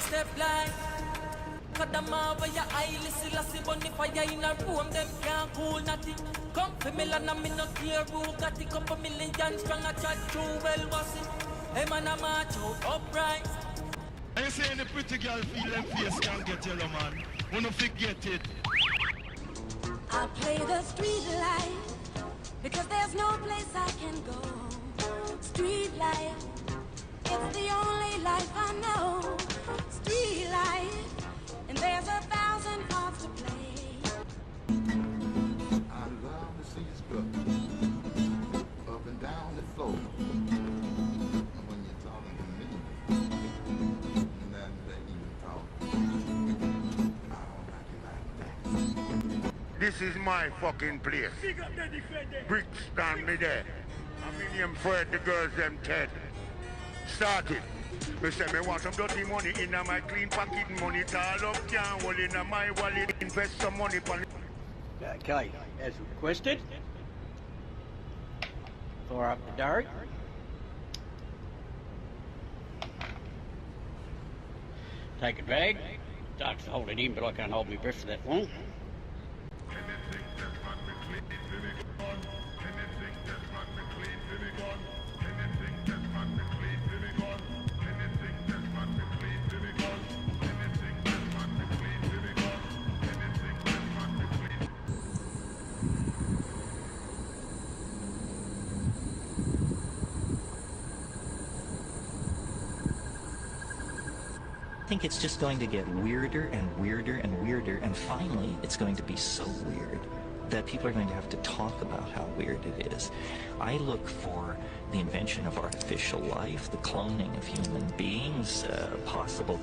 step like Kadama where your eyeless lassie bunny fire in a room, them can't cool nothing. Come for me and I'm in no clear rule, got a couple million strong a chat too well was it. Hey man a march out upright. I you saying the pretty girl feel them face can't get yellow man. Wanna forget it. I play the street life because there's no place I can go. Street life, it's the only life I know. Street life, and there's 1,000 parts to play. I love to see you strut up and down the floor. When you're talking to me, nothing but even talk. I don't like it like that. This is my fucking place. Bricks stand me there. I mean him Fred, the girls them Ted. Start it. Me say me want some dirty money in my clean pocket money. All up can't hold in my wallet. Invest some money for it. Okay, as requested. Fire up the dirt. Take a drag. Starts to hold it in, but I can't hold my breath for that long. I think it's just going to get weirder and weirder and weirder, and finally it's going to be so weird that people are going to have to talk about how weird it is. I look for the invention of artificial life, the cloning of human beings, possible.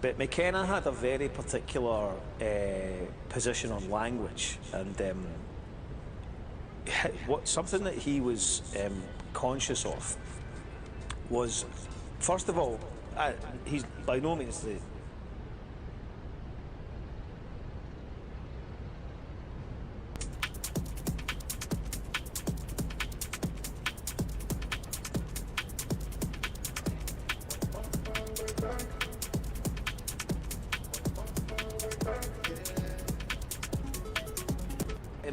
But McKenna had a very particular position on language, and something that he was conscious of was, first of all, he's by no means the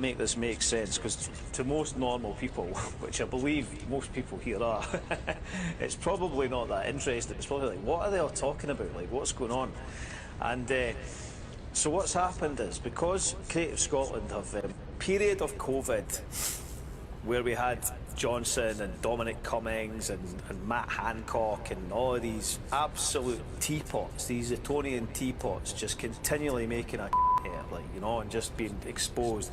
make this make sense, because to most normal people, which I believe most people here are, it's probably not that interesting. It's probably like, what are they all talking about? Like, what's going on? And so what's happened is, because Creative Scotland have a period of COVID where we had Johnson and Dominic Cummings and Matt Hancock and all of these absolute teapots, these Etonian teapots, just continually making a like, you know, and just being exposed.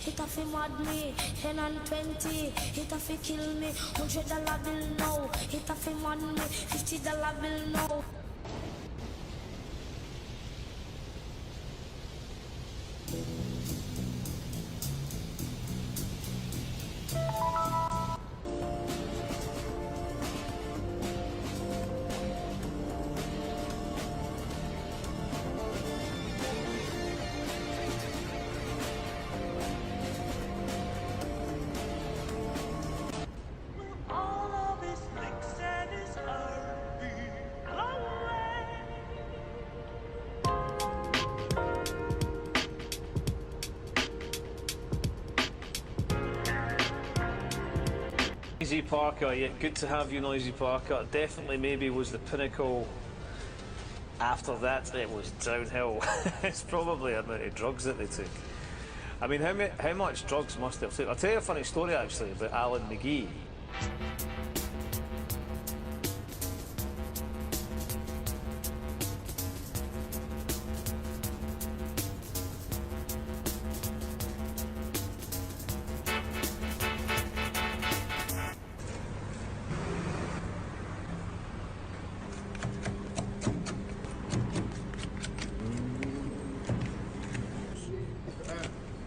It a fi mad me, 10 and 20. It a fi kill me, $100 bill now. It a fi mad me, $50 bill now. Noisy Parker, yeah, good to have you, Noisy Parker. Definitely maybe was the pinnacle. After that, it was downhill. It's probably the amount of drugs that they took. I mean, how much drugs must they have taken? I'll tell you a funny story actually about Alan McGee.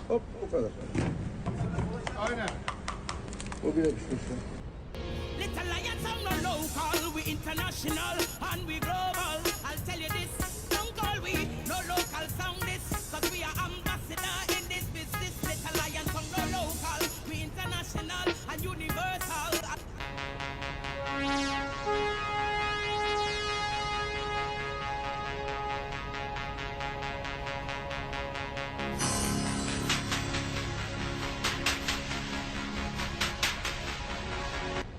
Hop, o kadar. Aynen. O bile düşmüş. Little lions are no local, we international and we global. I'll tell you this, don't call we no local sound this, cause we are ambassador in this business. Little lions are no local, we international and universal.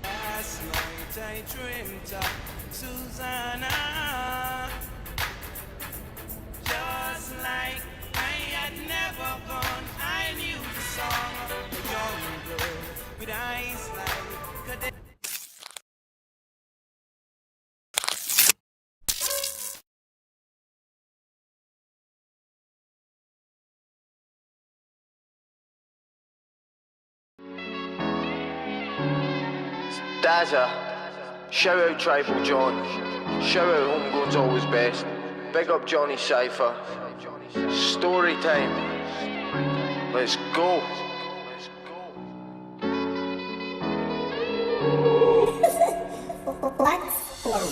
Last night I dreamt of Susanna, just like I had never gone. I knew the song of a young girl with eyes like a Dazza, shout out Tribal John, shout out Homegrown's always best, big up Johnny Cypher, story time, let's go.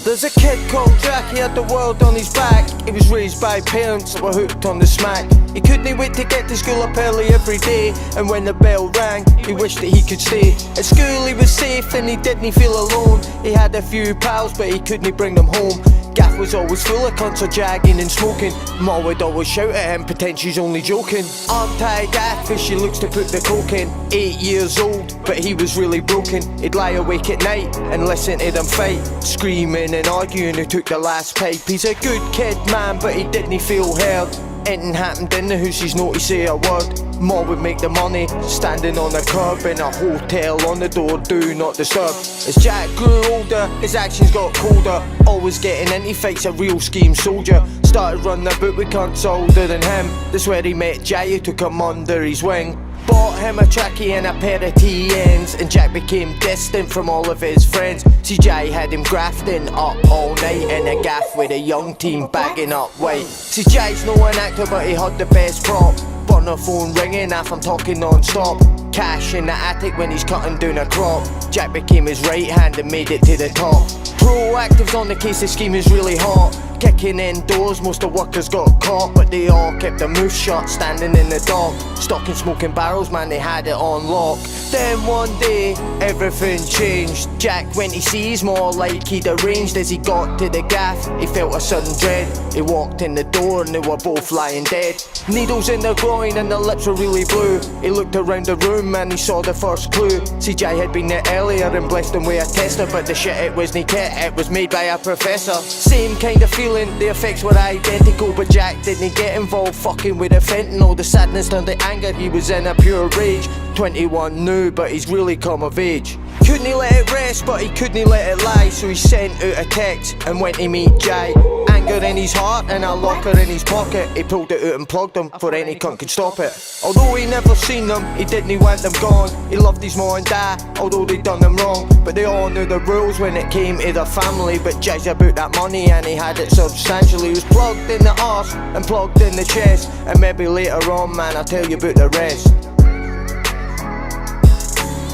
There's a kid called Jack, he had the world on his back. He was raised by parents that were hooked on the smack. He couldn't wait to get to school up early every day, and when the bell rang, he wished that he could stay. At school he was safe and he didn't feel alone. He had a few pals but he couldn't bring them home. Gaff was always full of cunts or jagging and smoking. Ma would always shout at him, pretend she's only joking. Arm tied Gaff as she looks to put the coke in. 8 years old, but he was really broken. He'd lie awake at night and listen to them fight, screaming and arguing who took the last pipe. He's a good kid man, but he didn't feel heard. Anything happened in the house, he's not to say a word. Ma would make the money, standing on the curb in a hotel on the door, do not disturb. As Jack grew older, his actions got colder. Always getting into fights, a real scheme soldier. Started running about with cunts older than him. That's where he met Jay, who took him under his wing. Bought him a trackie and a pair of TNs, and Jack became distant from all of his friends. CJ had him grafting up all night in a gaff with a young team bagging up weight. CJ's no an actor but he had the best prop. Burner phone ringing if I'm talking non-stop. Cash in the attic when he's cutting down a crop. Jack became his right hand and made it to the top. Proactive's on the case, the scheme is really hot. Kicking in doors, most of the workers got caught, but they all kept their mouth shut, standing in the dock. Stocking smoking barrels, man, they had it on lock. Then one day, everything changed. Jack went to seize more like he'd arranged. As he got to the gaff, he felt a sudden dread. He walked in the door and they were both lying dead. Needles in their groin and their lips were really blue. He looked around the room and he saw the first clue. CJ had been there earlier and blessed him with a tester, but the shit it wasn't kit, it was made by a professor. Same kind of feeling, the effects were identical, but Jack didn't get involved fucking with the fentanyl. The sadness turned to anger, he was in a pure rage. 21 new, but he's really come of age. Couldn't he let it rest, but he couldn't let it lie, so he sent out a text and went to meet Jay. Anger in his heart and a locker in his pocket. He pulled it out and plugged them before any cunt could stop it. Although he never seen them, he didn't want them gone. He loved his mom and dad, although they'd done them wrong. But they all knew the rules when it came to their family. But Jay's about that money and he had it substantially. He was plugged in the arse and plugged in the chest. And maybe later on, man, I'll tell you about the rest.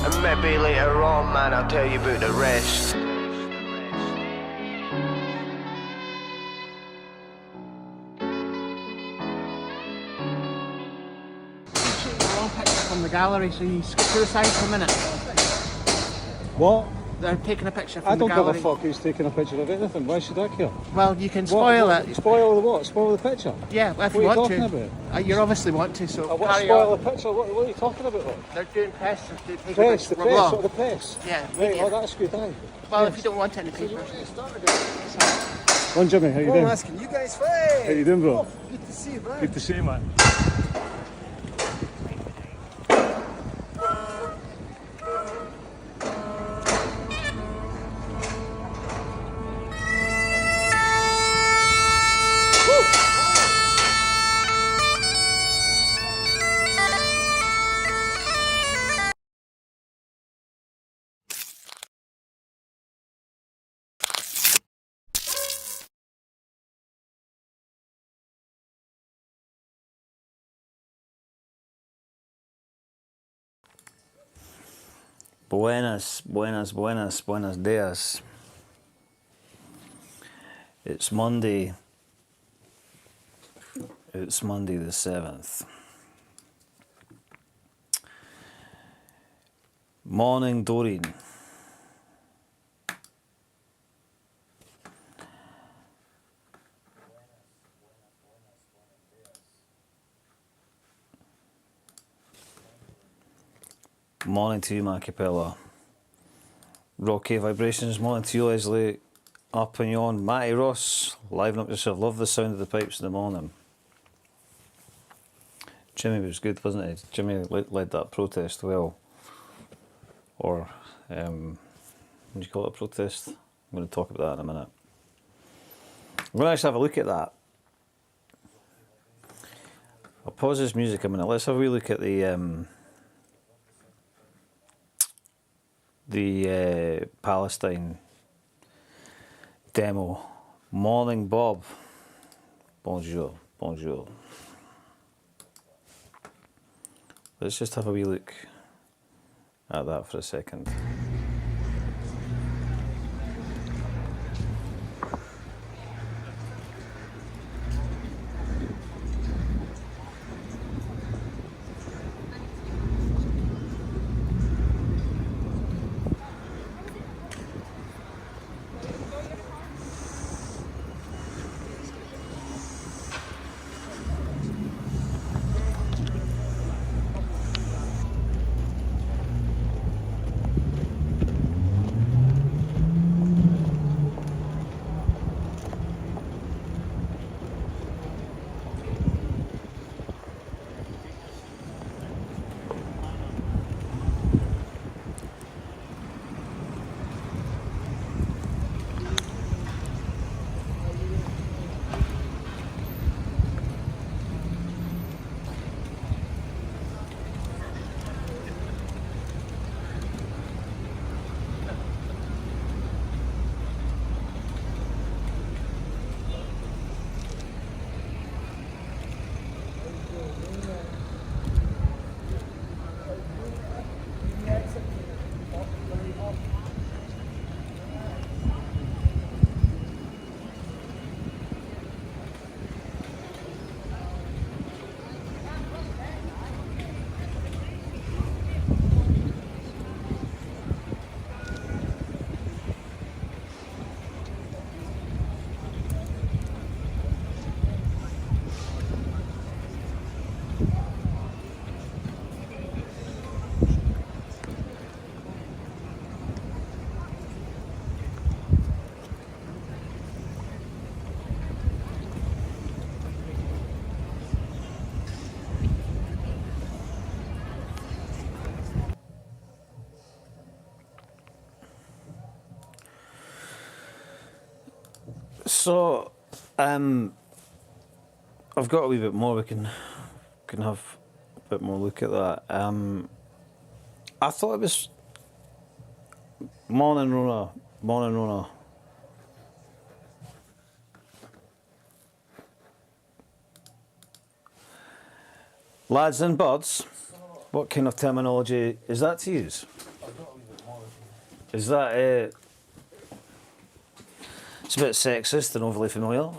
And maybe later on, man, I'll tell you about the rest. From the gallery, so you skip to the side for a minute. What? they're taking a picture from I the don't give gallery. a fuck who's taking a picture of anything. Why should I care? Well, you can spoil What? it. Spoil the what? Spoil the picture? Yeah, if What you are you want talking to. about? You obviously want to, so I want to carry spoil on. the picture. What are you talking about? Like? They're doing press. They're taking Press, the pictures. press, or the press? Yeah. Right, media. well, that's good, aye. Well, Yes. if you don't want any papers. Go on, Jimmy, how you doing? Asking you guys fight. How you doing, bro? Good to see you, man. Good to see you, man. Buenas, buenas, buenas, buenos dias. It's Monday. It's Monday the 7th. Morning, Doreen. Morning to you, my Capella. Rocky Vibrations, morning to you, Leslie. Up and on. Matty Ross, liven up yourself. Love the sound of the pipes in the morning. Jimmy was good, wasn't he? Jimmy led that protest well. Or, what do you call it, a protest? I'm going to talk about that in a minute. I'm going to actually have a look at that. I'll pause this music a minute. Let's have a wee look at the Palestine demo. Morning, Bob. Bonjour, bonjour. Let's just have a wee look at that for a second. So, I've got a wee bit more. We can have a bit more look at that. I thought it was morning, Rona. Morning, Rona. Lads and birds. What kind of terminology is that to use? Is that it's a bit sexist and overly familiar.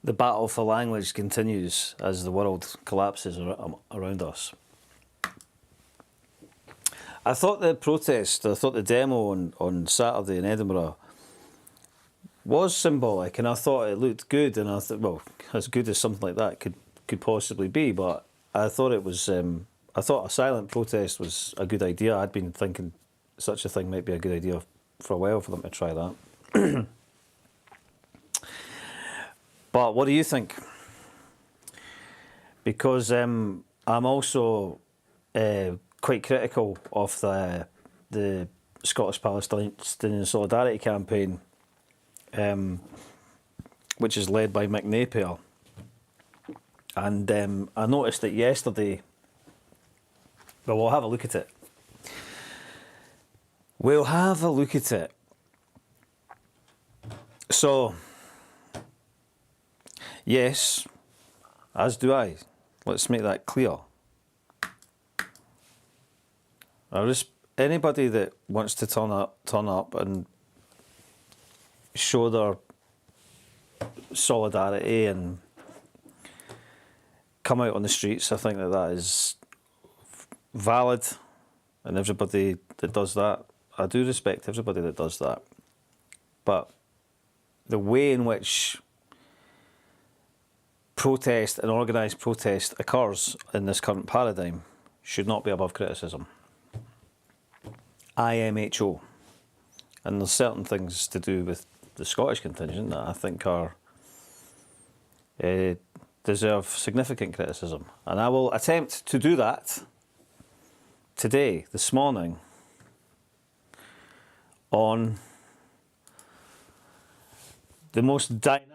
The battle for language continues as the world collapses around us. I thought the demo on Saturday in Edinburgh was symbolic, and I thought it looked good, and I thought, well, as good as something like that could possibly be, but I thought it was, I thought a silent protest was a good idea. I'd been thinking such a thing might be a good idea for a while for them to try that. But what do you think? Because I'm also quite critical of the Scottish Palestinian Solidarity Campaign, which is led by Mick Napier. And I noticed that yesterday, well, we'll have a look at it. We'll have a look at it. So, yes, as do I. Let's make that clear. Anybody that wants to turn up and show their solidarity and come out on the streets, I think that is valid, and everybody that does that, I do respect everybody that does that. But the way in which protest and organised protest occurs in this current paradigm should not be above criticism. IMHO. And there's certain things to do with the Scottish contingent that I think are deserve significant criticism. And I will attempt to do that today, this morning, on the most dynamic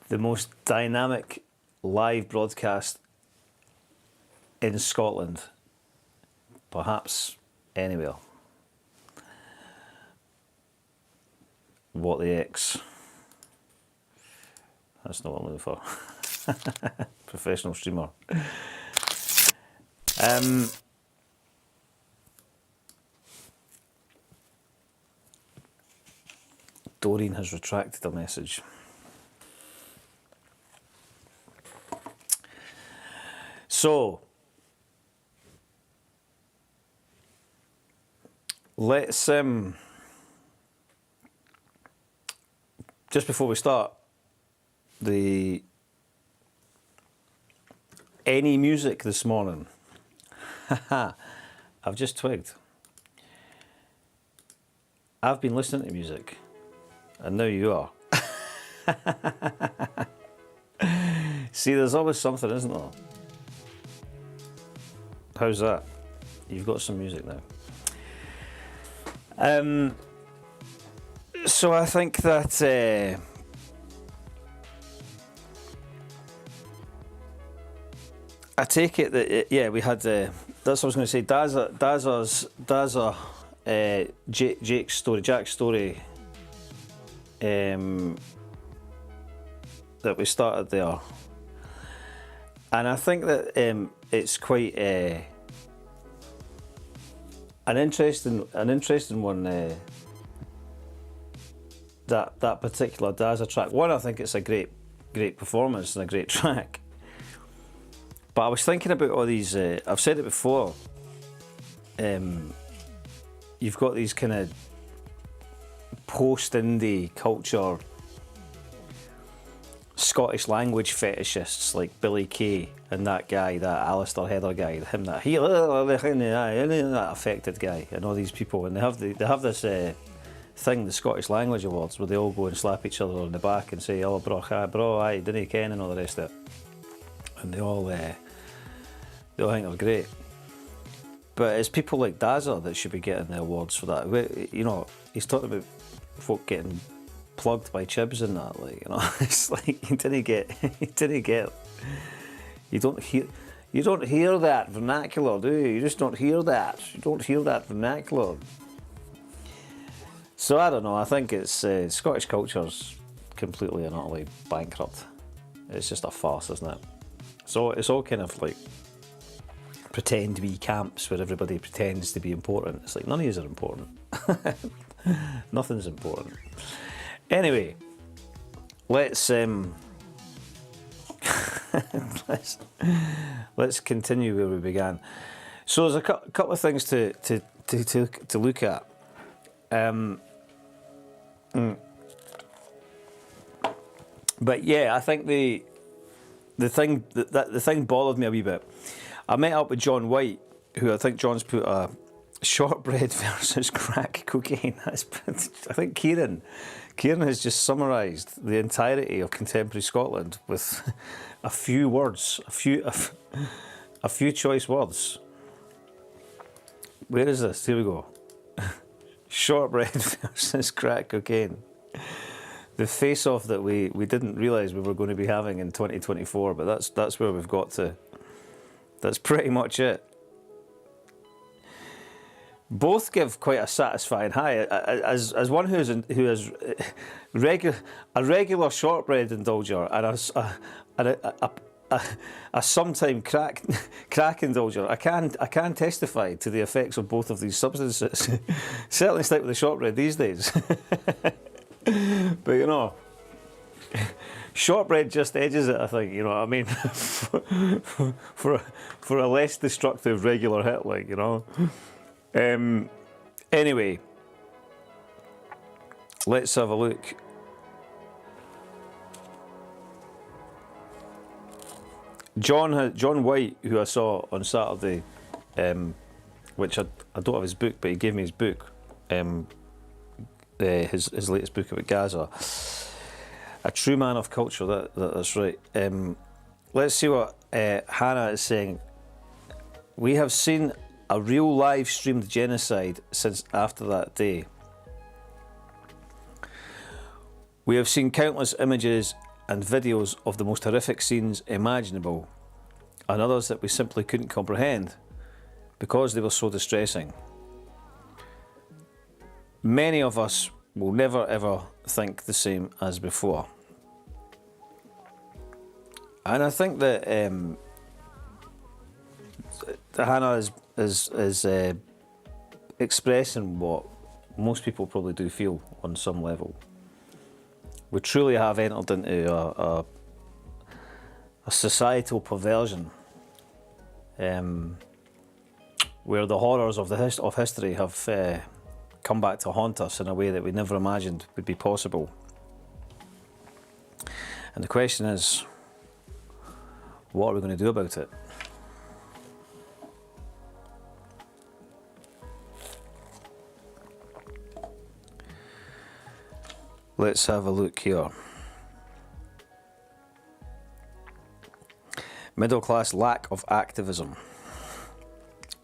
the most dynamic live broadcast in Scotland, perhaps anywhere. What the X? That's not what I'm looking for. Professional streamer. Doreen has retracted a message. So, let's just before we start, any music this morning. I've just twigged. I've been listening to music, and now you are. See, there's always something, isn't there? How's that? You've got some music now. So I think that I take it that yeah, we had that's what I was going to say. Jack's story that we started there, and I think that it's quite an interesting one. That particular Daza track. One, I think it's a great performance and a great track. But I was thinking about all these. I've said it before. You've got these kind of post-indie culture Scottish language fetishists like Billy Kay and that guy, that Alistair Heather guy, that affected guy, and all these people, and they have this thing, the Scottish Language Awards, where they all go and slap each other on the back and say, "Oh, bro, aye, didn't you ken," and all the rest of it, and they all think they're great. But it's people like Daza that should be getting the awards for that. You know, he's talking about folk getting plugged by chibs and that, like, you know, it's like you don't hear that vernacular, do you? You just don't hear that. You don't hear that vernacular. So I don't know. I think it's Scottish culture's completely and utterly bankrupt. It's just a farce, isn't it? So it's all kind of like pretend wee camps where everybody pretends to be important. It's like none of yous are important. Nothing's important. Anyway, let's let's continue where we began. So there's a couple of things to look at. But yeah, I think the thing bothered me a wee bit. I met up with John White, who I think John's put a shortbread versus crack cocaine. I think Kieran has just summarised the entirety of contemporary Scotland with a few words, a few choice words. Where is this? Here we go. Shortbread versus crack cocaine. The face-off that we didn't realise we were going to be having in 2024, but that's where we've got to. That's pretty much it. Both give quite a satisfying high. As one who is a regular shortbread indulger and a sometime crack indulger, I can testify to the effects of both of these substances. Certainly stick with the shortbread these days. But you know, shortbread just edges it, I think. You know what I mean? for a less destructive regular hit, like, you know. Anyway, let's have a look. John White, who I saw on Saturday, which I don't have his book, but he gave me his book, his latest book about Gaza. A true man of culture, that's right. Let's see what Hannah is saying. We have seen a real live streamed genocide since after that day. We have seen countless images and videos of the most horrific scenes imaginable, and others that we simply couldn't comprehend because they were so distressing. Many of us will never ever think the same as before. And I think that Hannah is expressing what most people probably do feel on some level. We truly have entered into a societal perversion where the horrors of history have come back to haunt us in a way that we never imagined would be possible. And the question is, what are we going to do about it? Let's have a look here. Middle class lack of activism.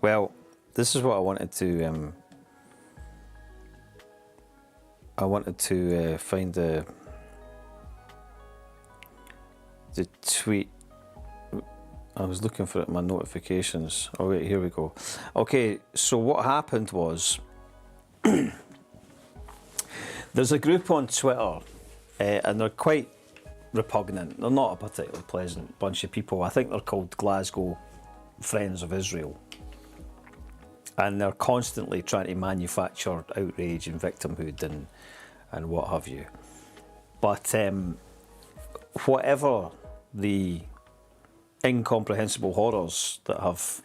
Well, this is what I wanted to find the tweet. I was looking for it in my notifications. Oh wait, here we go. Okay, so what happened was there's a group on Twitter, and they're quite repugnant. They're not a particularly pleasant bunch of people. I think they're called Glasgow Friends of Israel. And they're constantly trying to manufacture outrage and victimhood and what have you. But whatever the incomprehensible horrors that have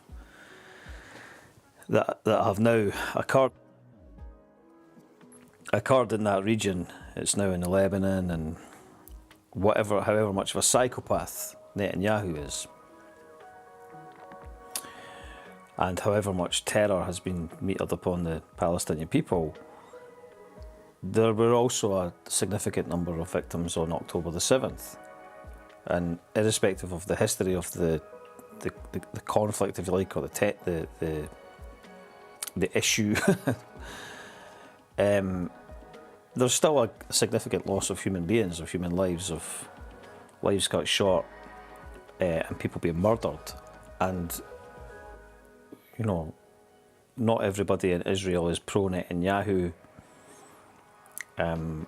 now occurred in that region, it's now in Lebanon, and however much of a psychopath Netanyahu is, and however much terror has been meted upon the Palestinian people, there were also a significant number of victims on October the 7th. And irrespective of the history of the conflict, if you like, or the issue, there's still a significant loss of human beings, of human lives, of lives cut short, and people being murdered. And you know, not everybody in Israel is pro-Netanyahu, and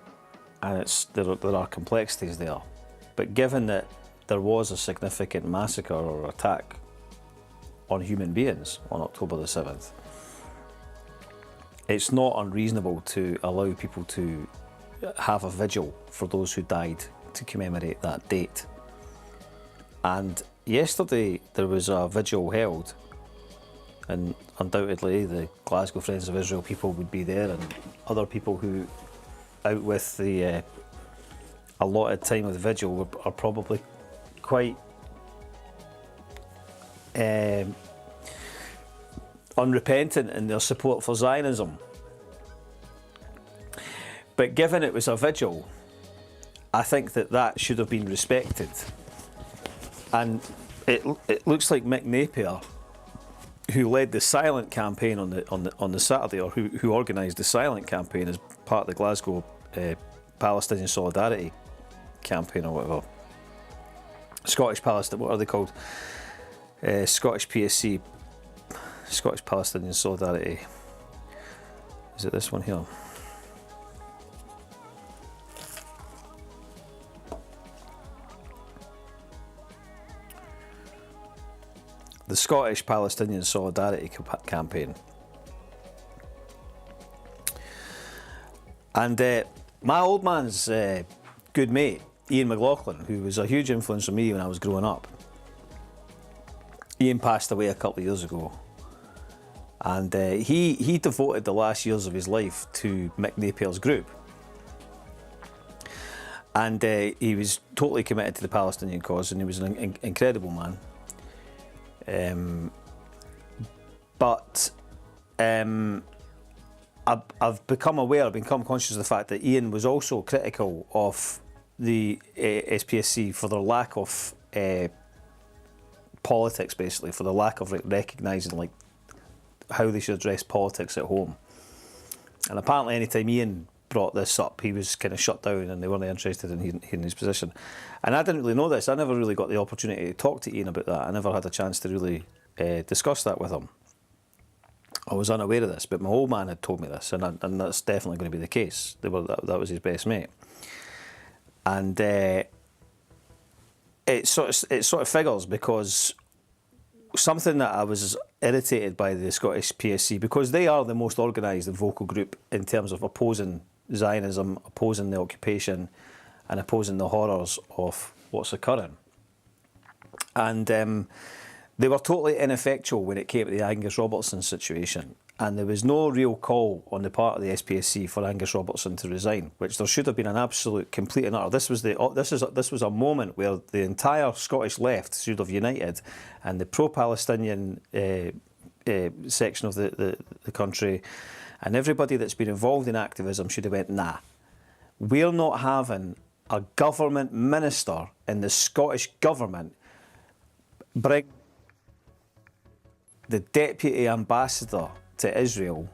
there are complexities there. But given that there was a significant massacre or attack on human beings on October the 7th, it's not unreasonable to allow people to have a vigil for those who died to commemorate that date. And yesterday there was a vigil held, and undoubtedly the Glasgow Friends of Israel people would be there, and other people who out with the allotted time of the vigil are probably quite unrepentant in their support for Zionism. But given it was a vigil, I think that should have been respected. And it looks like Mick Napier, who led the silent campaign on the Saturday, or who organised the silent campaign as part of the Glasgow Palestinian Solidarity campaign or whatever. Scottish Palestine, what are they called? Scottish PSC, Scottish Palestinian Solidarity. Is it this one here? The Scottish Palestinian Solidarity campaign. And my old man's good mate, Ian McLaughlin, who was a huge influence on me when I was growing up. Ian passed away a couple of years ago. And he devoted the last years of his life to Mick Napier's group. And he was totally committed to the Palestinian cause, and he was an incredible man. But I've become aware, I've become conscious of the fact that Ian was also critical of the SPSC for their lack of politics, basically, for the lack of recognising like how they should address politics at home. And apparently anytime Ian brought this up, he was kind of shut down and they weren't interested in hearing his position. And I didn't really know this. I never really got the opportunity to talk to Ian about that. I never had a chance to really discuss that with him. I was unaware of this, but my old man had told me this, and that's definitely going to be the case. That was his best mate. And it sort of figures, because something that I was irritated by the Scottish PSC, because they are the most organised and vocal group in terms of opposing Zionism, opposing the occupation, and opposing the horrors of what's occurring. And they were totally ineffectual when it came to the Angus Robertson situation, and there was no real call on the part of the SPSC for Angus Robertson to resign, which there should have been an absolute, complete and utter. This was a moment where the entire Scottish left should have united, and the pro-Palestinian section of the country, and everybody that's been involved in activism should have went, nah, we're not having a government minister in the Scottish government bring the deputy ambassador to Israel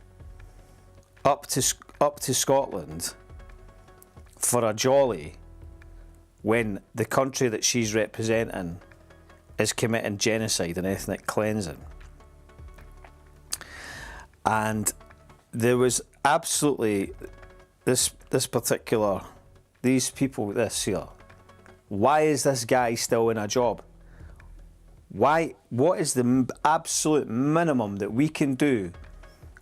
up to Scotland for a jolly when the country that she's representing is committing genocide and ethnic cleansing. And there was absolutely these people, this here. Why is this guy still in a job? Why? What is the absolute minimum that we can do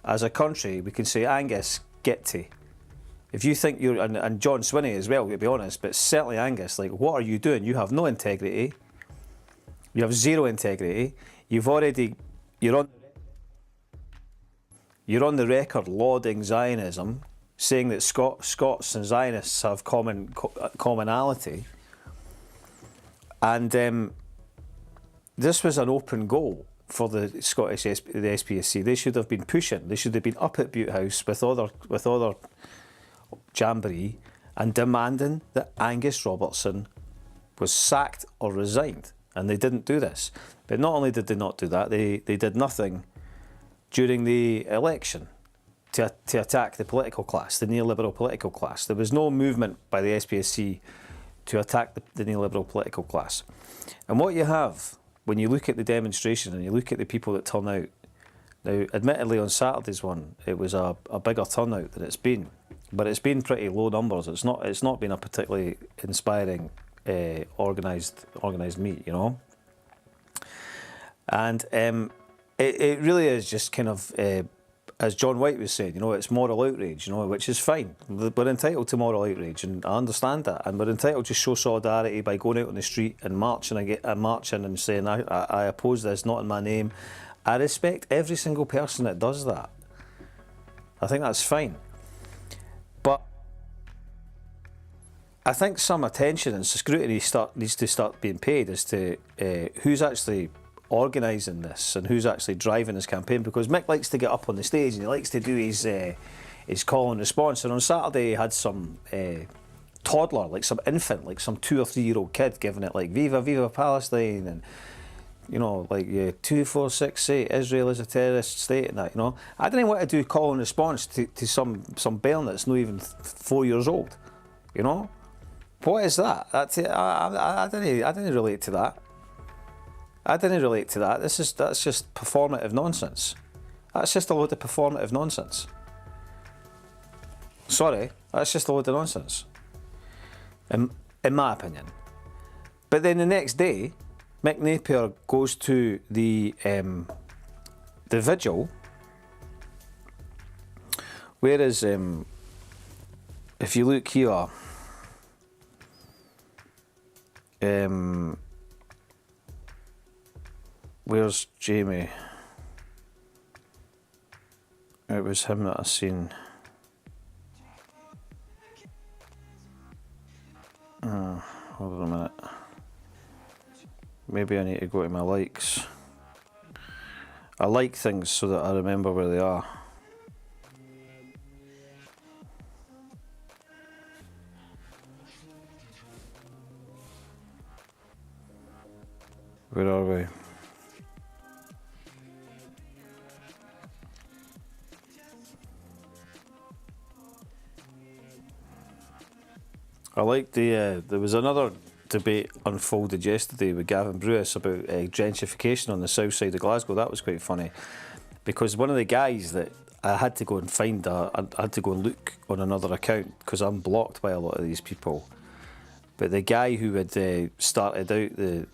as a country? We can say, Angus, get to. If you think you're, and John Swinney as well, to be honest, but certainly Angus, like, what are you doing? You have no integrity. You have zero integrity. You're on the record lauding Zionism, saying that Scots and Zionists have commonality, and this was an open goal for the Scottish the SPSC. They should have been pushing. They should have been up at Butte House with other jamboree and demanding that Angus Robertson was sacked or resigned, and they didn't do this. But not only did they not do that, they did nothing during the election to attack the political class, the neoliberal political class. There was no movement by the SPSC to attack the neoliberal political class. And what you have, when you look at the demonstration and you look at the people that turn out, now admittedly on Saturday's one it was a bigger turnout than it's been, but it's been pretty low numbers. It's not been a particularly inspiring organised meet, you know. And it really is just kind of as John White was saying, you know, it's moral outrage, you know, which is fine. We're entitled to moral outrage, and I understand that. And we're entitled to show solidarity by going out on the street and marching and saying, I oppose this, not in my name. I respect every single person that does that. I think that's fine. But I think some attention and scrutiny needs to start being paid as to who's actually organising this and who's actually driving this campaign, because Mick likes to get up on the stage and he likes to do his call and response, and on Saturday he had some toddler, like some infant, like some 2 or 3 year old kid giving it like Viva Viva Palestine, and you know, like 2468 Israel is a terrorist state and that, you know. I didn't want to do call and response to some bairn that's not even 4 years old, you know. What is that? I didn't relate to that. I didn't relate to that. That's just performative nonsense. That's just a load of performative nonsense. Sorry, that's just a load of nonsense. In my opinion. But then the next day, Mick Napier goes to the vigil, whereas if you look here, where's Jamie? It was him that I seen. Hold on a minute. Maybe I need to go to my likes. I like things so that I remember where they are. Where are we? I like there was another debate unfolded yesterday with Gavin Brewis about gentrification on the south side of Glasgow. That was quite funny, because one of the guys that I had to go and find, I had to go and look on another account because I'm blocked by a lot of these people. But the guy who had started out the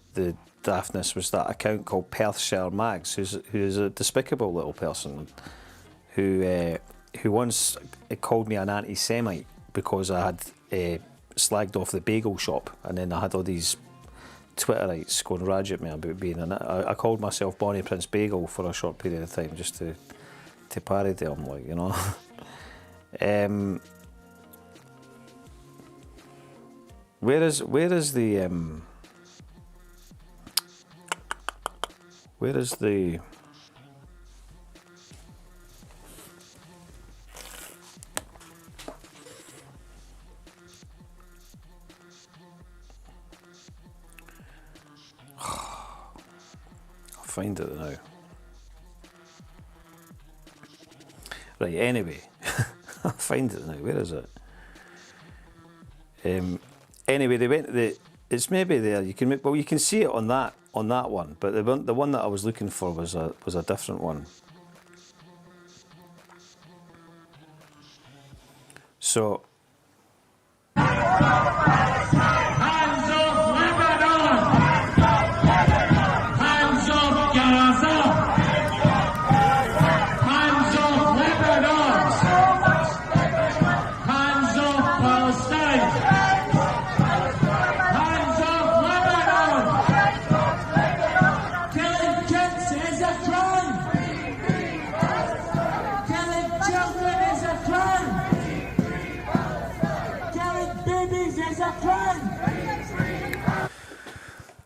daftness was that account called Perthshire Mags, who is a despicable little person who once called me an anti-Semite because I had slagged off the bagel shop, and then I had all these Twitterites going rage at me about being in it. I called myself Bonnie Prince Bagel for a short period of time just to parody them, like, you know. Where is the I'll find it now. Right, anyway, I'll find it now. Where is it? Anyway, they went. It's maybe there. You can see it on that one. But the one that I was looking for was a different one. So.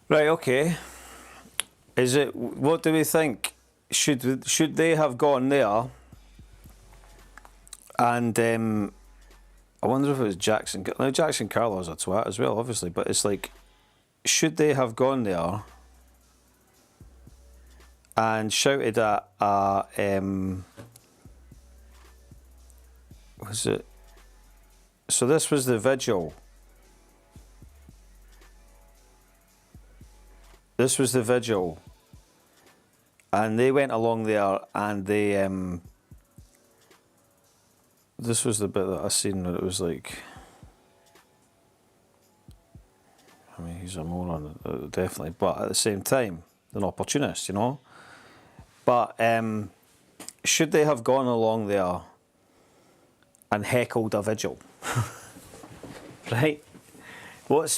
Right, okay. What do we think? Should they have gone there? And I wonder if it was Jackson. Now Jackson Carlo's a twat as well, obviously. But it's like, should they have gone there and shouted at was it? So this was the vigil. This was the vigil, and they went along there, and they this was the bit that I seen where it was like, I mean, he's a moron, definitely, but at the same time, an opportunist, you know. But should they have gone along there and heckled a vigil? Right? What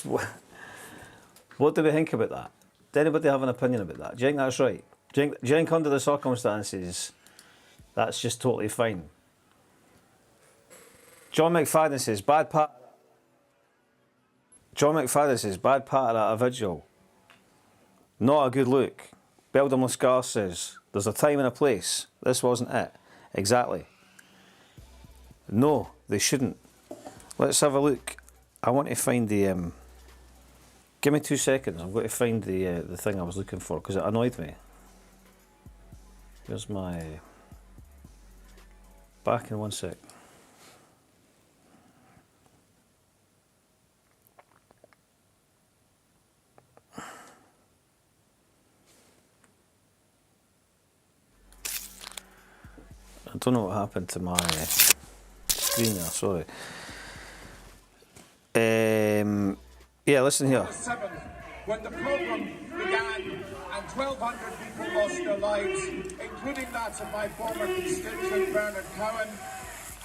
do we think about that? Does anybody have an opinion about that? Do you think that's right? Do you think under the circumstances that's just totally fine? John McFadden says bad part at a vigil. Not a good look. Beldam Lascar says there's a time and a place. This wasn't it. Exactly. No, they shouldn't. Let's have a look. I want to find the give me 2 seconds. I'm going to find the thing I was looking for because it annoyed me. Here's my back in 1 sec. I don't know what happened to my screen there, sorry. Yeah, listen here. When the programme began and 1,200 people lost their lives, including that of my former constituent Bernard Cowan,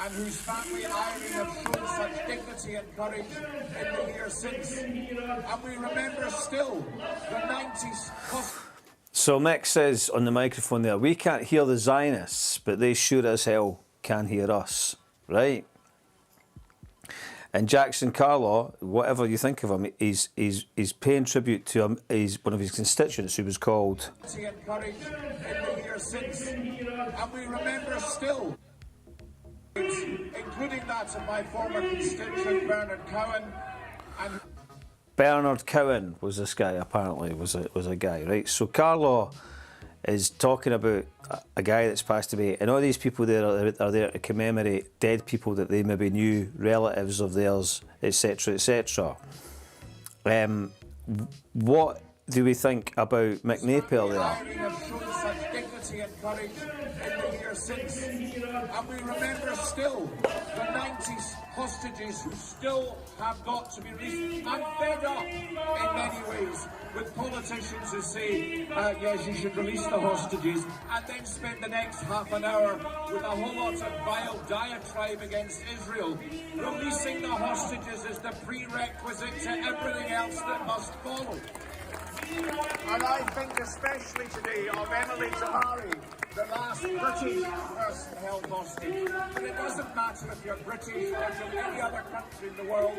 and whose family Irene have shown such dignity and courage in the years since. And we remember still the 90s. So Mick says on the microphone there, we can't hear the Zionists, but they sure as hell can hear us, right? And Jackson Carlaw, whatever you think of him, he's paying tribute to one of his constituents who was called. And courage in the years since. And we remember still, including that of my former constituent Bernard Cowan. And Bernard Cowan was this guy, apparently, was a guy, right? So Carlaw is talking about a guy that's passed away, and all these people there are there to commemorate dead people that they maybe knew, relatives of theirs, etc., etc. What do we think about Mick Napier there? And courage in the years since. And we remember still the 90s hostages who still have got to be released. I'm fed up in many ways with politicians who say, yes, you should release the hostages, and then spend the next half an hour with a whole lot of vile diatribe against Israel. Releasing the hostages is the prerequisite to everything else that must follow. And I think especially today of Emily Tahari, the last British person held hostage. But it doesn't matter if you're British or from any other country in the world.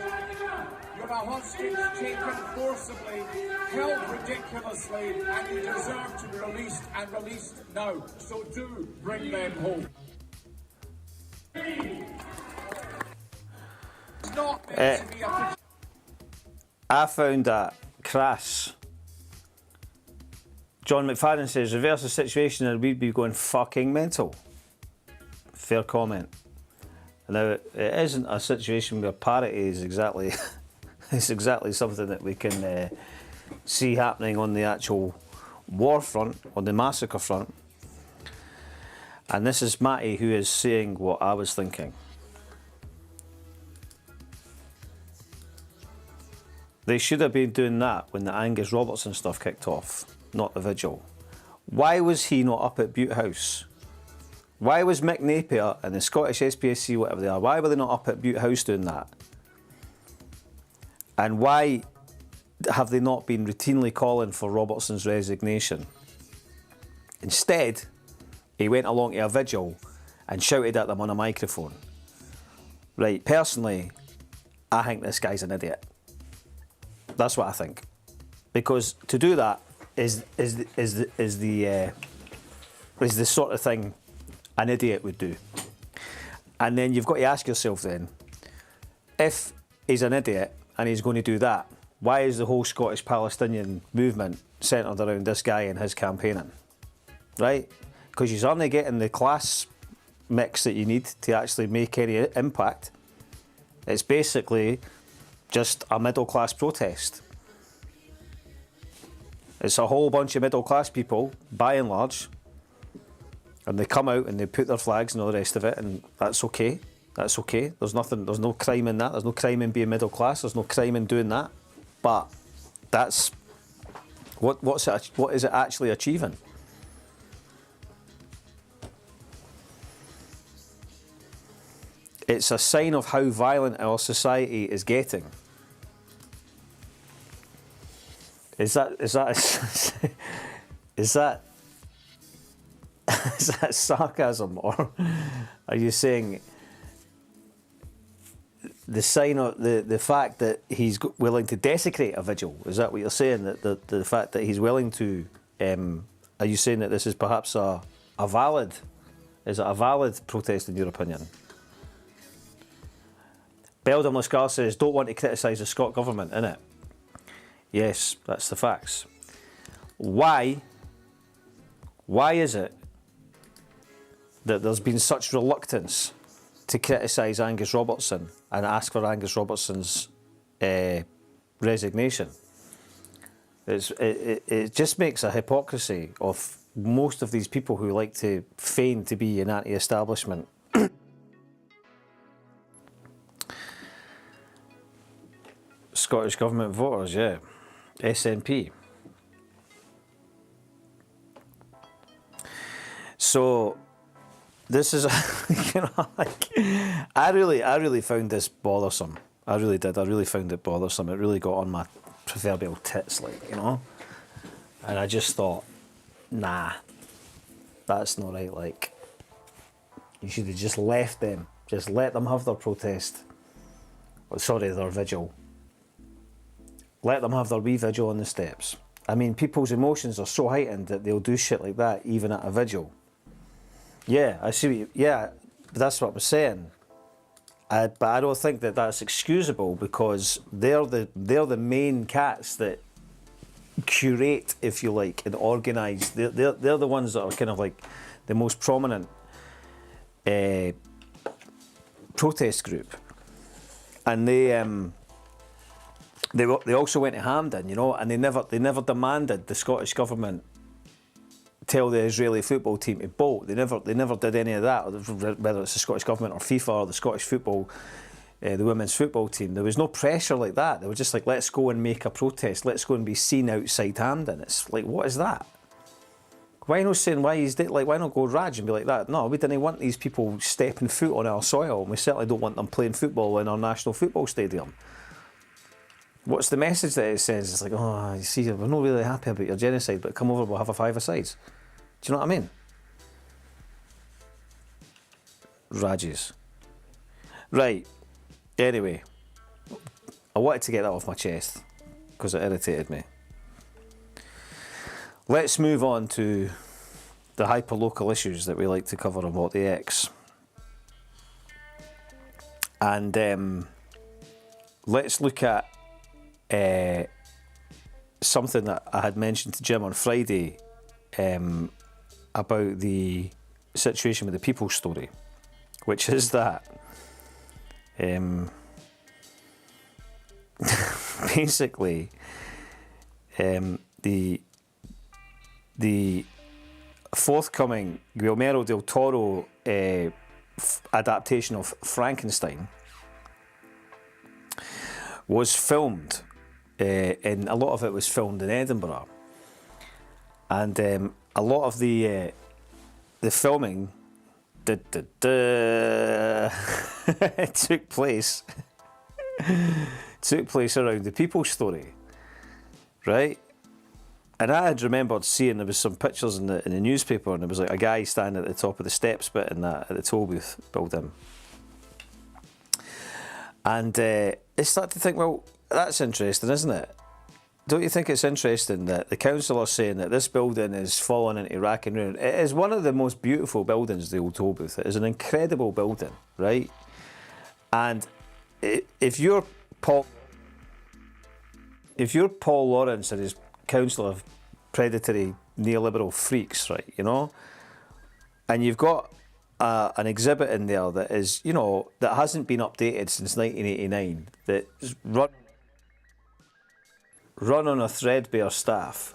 You're a hostage taken forcibly, held ridiculously, and you deserve to be released, and released now. So do bring them home. It's not meant to be a... I found that crass. John McFadden says, reverse the situation and we'd be going fucking mental. Fair comment. Now, it isn't a situation where parity is exactly, it's exactly something that we can see happening on the actual war front, on the massacre front. And this is Matty who is saying what I was thinking. They should have been doing that when the Angus Robertson stuff kicked off, not the vigil. Why was he not up at Butte House? Why was Mick Napier and the Scottish SPSC, whatever they are, why were they not up at Butte House doing that? And why have they not been routinely calling for Robertson's resignation? Instead, he went along to a vigil and shouted at them on a microphone. Right, personally, I think this guy's an idiot. That's what I think. Because to do that is the sort of thing an idiot would do. And then you've got to ask yourself then, if he's an idiot and he's going to do that, why is the whole Scottish Palestinian movement centred around this guy and his campaigning? Right? Because you're only getting the class mix that you need to actually make any impact. It's basically just a middle class protest. It's a whole bunch of middle class people, by and large, and they come out and they put their flags and all the rest of it, and that's okay. That's okay. There's no crime in that. There's no crime in being middle class. There's no crime in doing that. But that's what is it actually achieving? It's a sign of how violent our society is getting. Is that is that sarcasm, or are you saying the sign of the fact that he's willing to desecrate a vigil? Is that what you're saying? That the fact that he's willing to? Are you saying that this is perhaps a valid? Is it a valid protest in your opinion? Beldam Lascar says, don't want to criticise the Scot government, innit? Yes, that's the facts. Why is it that there's been such reluctance to criticise Angus Robertson and ask for Angus Robertson's resignation? It just makes a hypocrisy of most of these people who like to feign to be an anti-establishment. Scottish Government voters, yeah. SNP. So this is, you know, like, I really found this bothersome. I really did. I really found it bothersome. It really got on my proverbial tits, like, you know. And I just thought, nah, that's not right. Like, you should have just left them. Just let them have their protest. Oh, sorry, their vigil. Let them have their wee vigil on the steps. I mean, people's emotions are so heightened that they'll do shit like that even at a vigil. Yeah, I see what you... Yeah, that's what I'm saying. But I don't think that that's excusable, because they're the main cats that curate, if you like, and organise. They're the ones that are kind of like the most prominent protest group. And they also went to Hampden, you know, and they never demanded the Scottish government tell the Israeli football team to bolt. They never did any of that, whether it's the Scottish government or FIFA or the Scottish football, the women's football team. There was no pressure like that. They were just like, let's go and make a protest. Let's go and be seen outside Hampden. It's like, what is that? Why not saying why not go Raj and be like that? No, we didn't want these people stepping foot on our soil, and we certainly don't want them playing football in our national football stadium. What's the message that it sends? It's like, oh, you see, we're not really happy about your genocide, but come over, we'll have a five-a-sides. Do you know what I mean? Rajes. Right. Anyway, I wanted to get that off my chest because it irritated me. Let's move on to the hyper-local issues that we like to cover on What the X. And let's look at something that I had mentioned to Jim on Friday about the situation with the People's Story, which is that basically the forthcoming Guillermo del Toro adaptation of Frankenstein was filmed, and a lot of it was filmed in Edinburgh, and a lot of the filming took place around the People's Story, right? And I had remembered seeing there was some pictures in the newspaper, and there was like a guy standing at the top of the steps bit in that at the toll booth building. And I started to think, well, that's interesting, isn't it? Don't you think it's interesting that the council are saying that this building is falling into rack and ruin? It is one of the most beautiful buildings, the old toll booth. It is an incredible building, right? And if you're Paul Lawrence and his council of predatory neoliberal freaks, right, you know, and you've got an exhibit in there that is, you know, that hasn't been updated since 1989, that's run on a threadbare staff,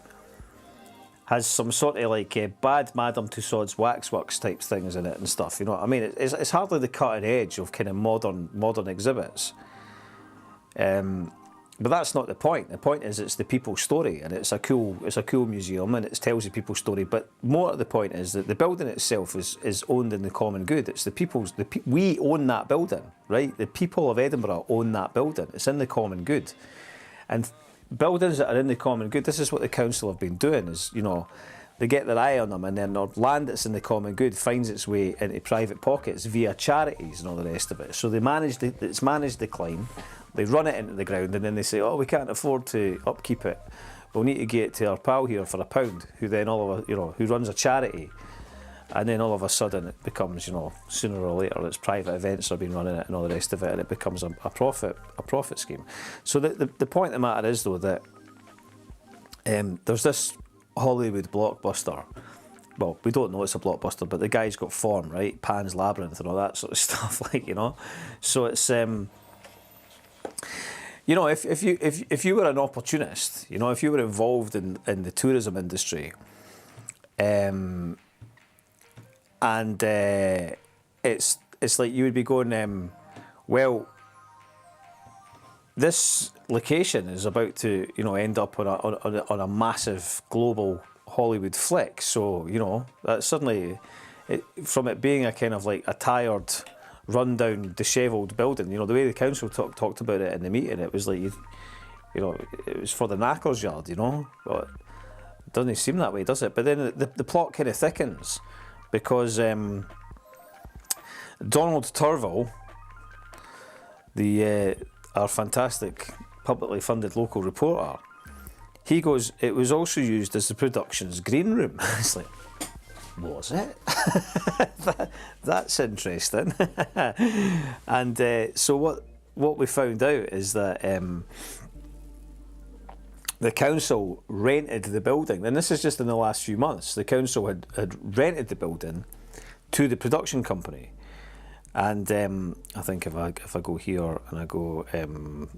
has some sort of like bad Madame Tussauds waxworks type things in it and stuff, you know what I mean? It's hardly the cutting edge of kind of modern exhibits. But that's not the point. The point is it's the people's story, and it's a cool museum, and it tells the people's story. But more to the point is that the building itself is owned in the common good. It's the people's. We own that building, right? The people of Edinburgh own that building. It's in the common good, and buildings that are in the common good. This is what the council have been doing. Is they get their eye on them, and then their land that's in the common good finds its way into private pockets via charities and all the rest of it. So it's managed decline. They run it into the ground, and then they say, "Oh, we can't afford to upkeep it. We'll need to get it to our pal here for £1," who then who runs a charity, and then all of a sudden it becomes, sooner or later, its private events are being running it and all the rest of it, and it becomes a profit scheme. So the point of the matter is though that there's this Hollywood blockbuster. Well, we don't know it's a blockbuster, but the guy's got form, right? Pan's Labyrinth and all that sort of stuff, So it's if you were an opportunist, if you were involved in the tourism industry, and it's like you would be going, well, this location is about to end up on a massive global Hollywood flick, so that suddenly, from it being a kind of like a tired, run-down, dishevelled building. The way the council talked about it in the meeting, it was like, it was for the knackers yard, But it doesn't seem that way, does it? But then the plot kind of thickens because Donald Turville, our fantastic publicly funded local reporter, he goes, it was also used as the production's green room. It's like, was it? That's interesting. And so what we found out is that the council rented the building, and this is just in the last few months. The council had rented the building to the production company, and I think if I go here and I go,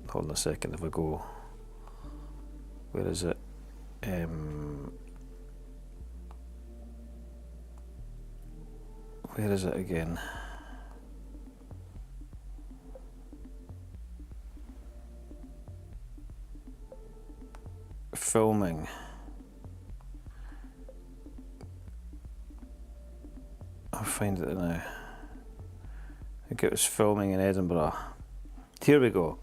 hold on a second, if I go, where is it? Where is it again? Filming. I'll find it now. I think it was filming in Edinburgh. Here we go.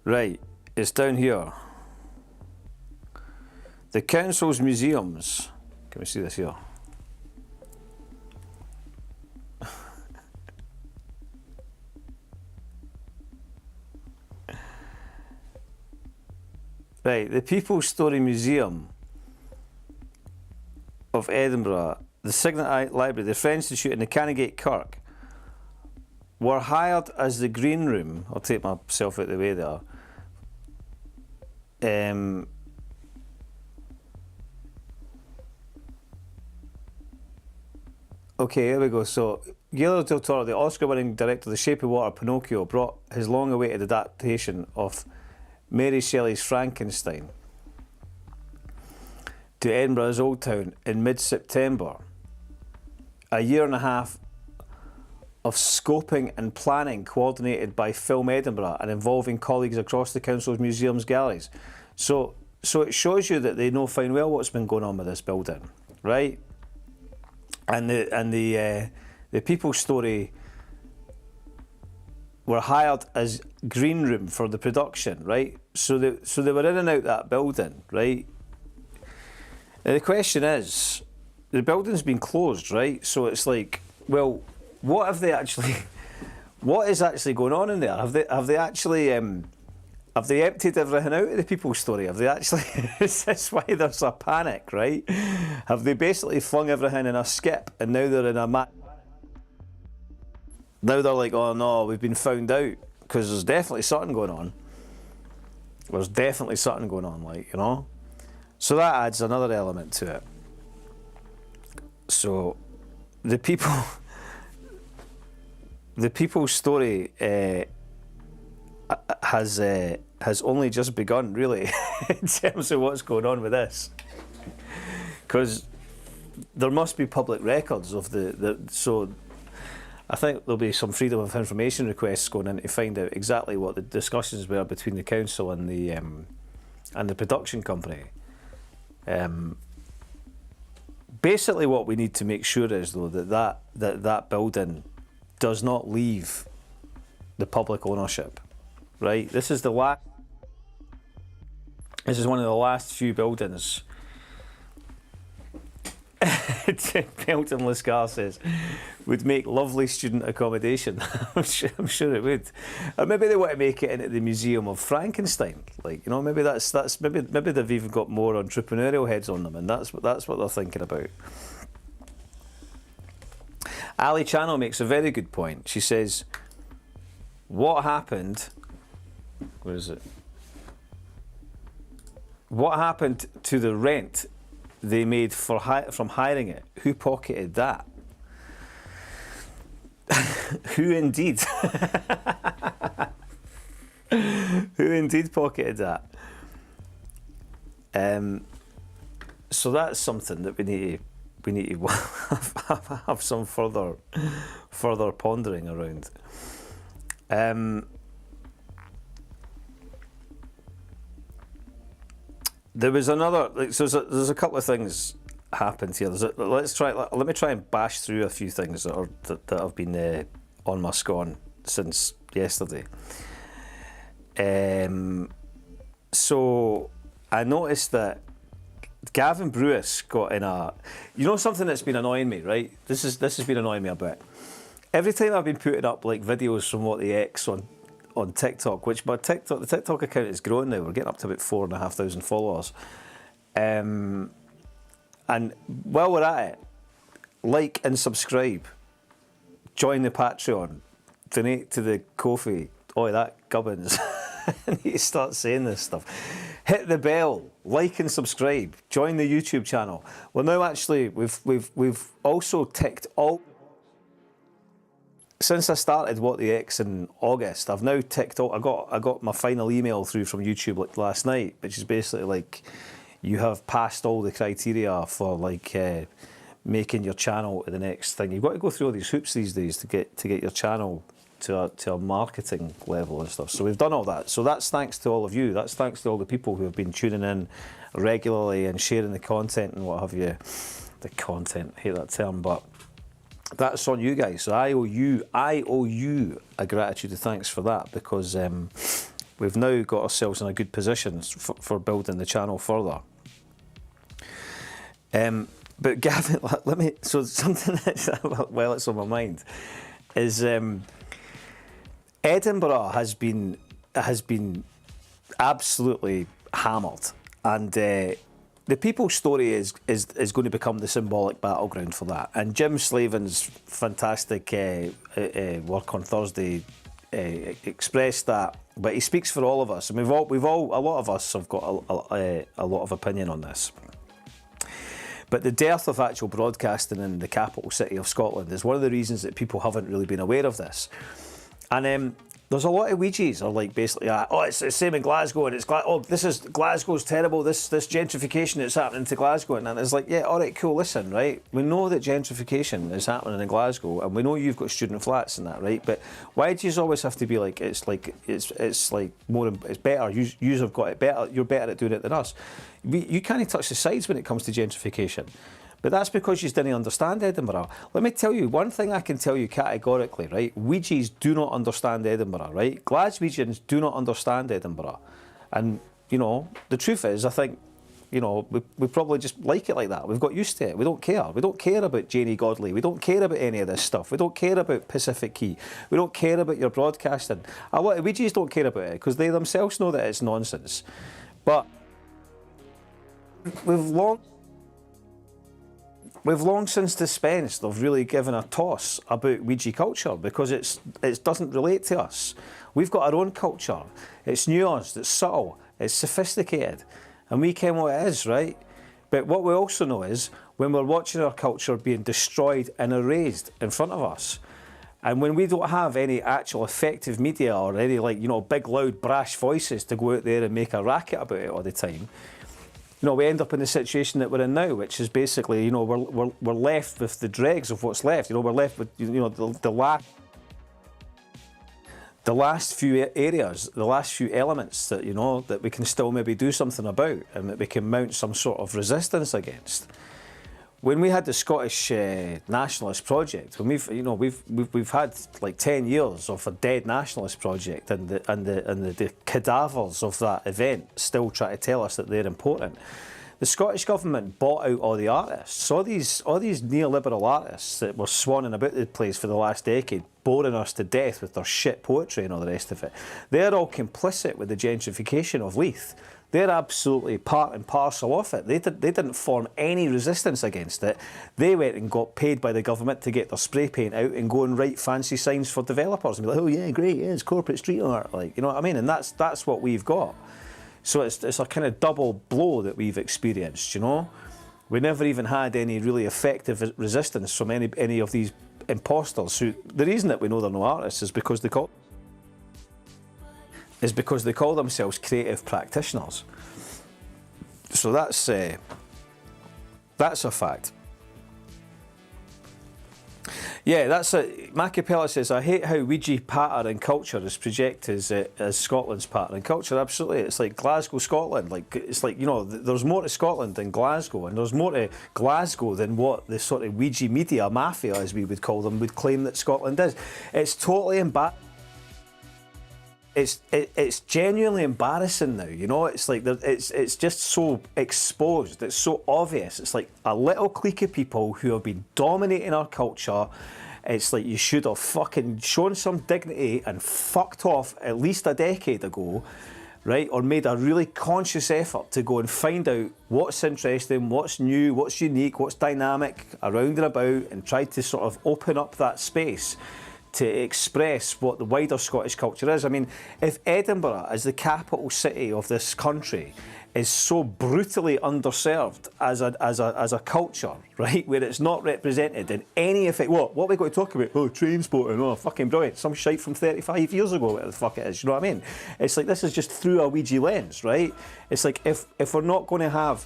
Right, it's down here. The council's museums. Can we see this here? Right, the People's Story Museum of Edinburgh, the Xcellent Library, the French Institute and the Canongate Kirk were hired as the green room. I'll take myself out of the way there. Okay, here we go. So, Guillermo del Toro, the Oscar-winning director of The Shape of Water, Pinocchio, brought his long-awaited adaptation of Mary Shelley's Frankenstein to Edinburgh's Old Town in mid-September. A year and a half of scoping and planning coordinated by Film Edinburgh and involving colleagues across the council's museums galleries. So it shows you that they know fine well what's been going on with this building, right? And the People's Story were hired as green room for the production, right? So they were in and out that building, right? Now the question is, the building's been closed, right? So it's like, well, what is actually going on in there? Have they actually have they emptied everything out of the People's Story? Have they actually? Is this why there's a panic, right? Have they basically flung everything in a skip and now they're in a now they're like, oh no, we've been found out, because there's definitely something going on. There's definitely something going on, So that adds another element to it. So the People's Story has only just begun, really, in terms of what's going on with this, because there must be public records of so I think there'll be some freedom of information requests going in to find out exactly what the discussions were between the council and the production company. Basically, what we need to make sure is though that building does not leave the public ownership. Right. This is one of the last few buildings. Belton Liscar says, would make lovely student accommodation. I'm sure it would. Or maybe they want to make it into the Museum of Frankenstein. Like, you know, maybe maybe they've even got more entrepreneurial heads on them, and that's what they're thinking about. Ali Channel makes a very good point. She says, what happened? Where is it? What happened to the rent they made from hiring it? Who pocketed that? Who indeed? Who indeed pocketed that? So that's something that we need to have some further pondering around. There was another. So there's a couple of things happened here. Let me try and bash through a few things that have been on my scone since yesterday. So I noticed that Gavin Brewis got in a. You know something that's been annoying me, right? This has been annoying me a bit. Every time I've been putting up like videos from What the X on TikTok, which the TikTok account is growing now. We're getting up to about 4,500 followers. And while we're at it, like and subscribe, join the Patreon, donate to the Ko-fi. Oh, that gubbins. I need to start saying this stuff. Hit the bell, like and subscribe, join the YouTube channel. Well, now actually we've also ticked all. Since I started What the X in August, I've now ticked all. I got my final email through from YouTube like last night, which is basically like, you have passed all the criteria for like making your channel to the next thing. You've got to go through all these hoops these days to get your channel to a marketing level and stuff. So we've done all that. So that's thanks to all of you. That's thanks to all the people who have been tuning in regularly and sharing the content and what have you. The content, I hate that term, but that's on you guys. So I owe you a gratitude and thanks for that, because we've now got ourselves in a good position for building the channel further. But Gavin, so something that's, well, it's on my mind, is Edinburgh has been absolutely hammered, and the People's Story is going to become the symbolic battleground for that. And Jim Slavin's fantastic work on Thursday expressed that, but he speaks for all of us, and a lot of us have got a lot of opinion on this. But the dearth of actual broadcasting in the capital city of Scotland is one of the reasons that people haven't really been aware of this. And there's a lot of Ouija's are like basically, it's the same in Glasgow, and Glasgow's terrible, this gentrification that's happening to Glasgow. And it's like, yeah, all right, cool, listen, right? We know that gentrification is happening in Glasgow, and we know you've got student flats and that, right? But why do you always have to be like, it's better, you have got it better, you're better at doing it than us? You can't touch the sides when it comes to gentrification. But that's because you didn't understand Edinburgh. Let me tell you, one thing I can tell you categorically, right? Ouija's do not understand Edinburgh, right? Glaswegians do not understand Edinburgh. And, you know, the truth is, I think, you know, we probably just like it like that. We've got used to it. We don't care. We don't care about Janie Godley. We don't care about any of this stuff. We don't care about Pacific Key. We don't care about your broadcasting. A lot of Ouija's don't care about it because they themselves know that it's nonsense. But we've long since dispensed of really giving a toss about Ouija culture, because it doesn't relate to us. We've got our own culture. It's nuanced, it's subtle, it's sophisticated, and we ken what it is, right? But what we also know is when we're watching our culture being destroyed and erased in front of us, and when we don't have any actual effective media or any big loud brash voices to go out there and make a racket about it all the time, we end up in the situation that we're in now, which is basically, we're left with the dregs of what's left. We're left with, the last few areas, the last few elements that, that we can still maybe do something about and that we can mount some sort of resistance against. When we had the Scottish nationalist project, when we've had like 10 years of a dead nationalist project, and the cadavers of that event still try to tell us that they're important. The Scottish government bought out all the artists, all these neoliberal artists that were swanning about the place for the last decade, boring us to death with their shit poetry and all the rest of it. They're all complicit with the gentrification of Leith. They're absolutely part and parcel of it. They didn't form any resistance against it. They went and got paid by the government to get their spray paint out and go and write fancy signs for developers and be like, oh yeah, great, yeah, it's corporate street art, like, you know what I mean? And that's what we've got. So it's a kind of double blow that we've experienced, We never even had any really effective resistance from any of these imposters who, the reason that we know they're no artists is because they call themselves creative practitioners. So that's a fact. Yeah, that's it. Macapella says, I hate how Ouija pattern culture is projected as Scotland's pattern culture. Absolutely. It's like Glasgow, Scotland. It's like, there's more to Scotland than Glasgow, and there's more to Glasgow than what the sort of Ouija media mafia, as we would call them, would claim that Scotland is. It's totally embarrassing. It's genuinely embarrassing now, It's like it's just so exposed. It's so obvious. It's like a little clique of people who have been dominating our culture. It's like you should have fucking shown some dignity and fucked off at least a decade ago, right? Or made a really conscious effort to go and find out what's interesting, what's new, what's unique, what's dynamic around and about, and try to sort of open up that space to express what the wider Scottish culture is. I mean, if Edinburgh, as the capital city of this country, is so brutally underserved as a culture, right, where it's not represented in any effect. What are we going to talk about? Oh, train spotting, oh, fucking brilliant. Some shite from 35 years ago, whatever the fuck it is, you know what I mean? It's like, this is just through a Ouija lens, right? It's like, if we're not going to have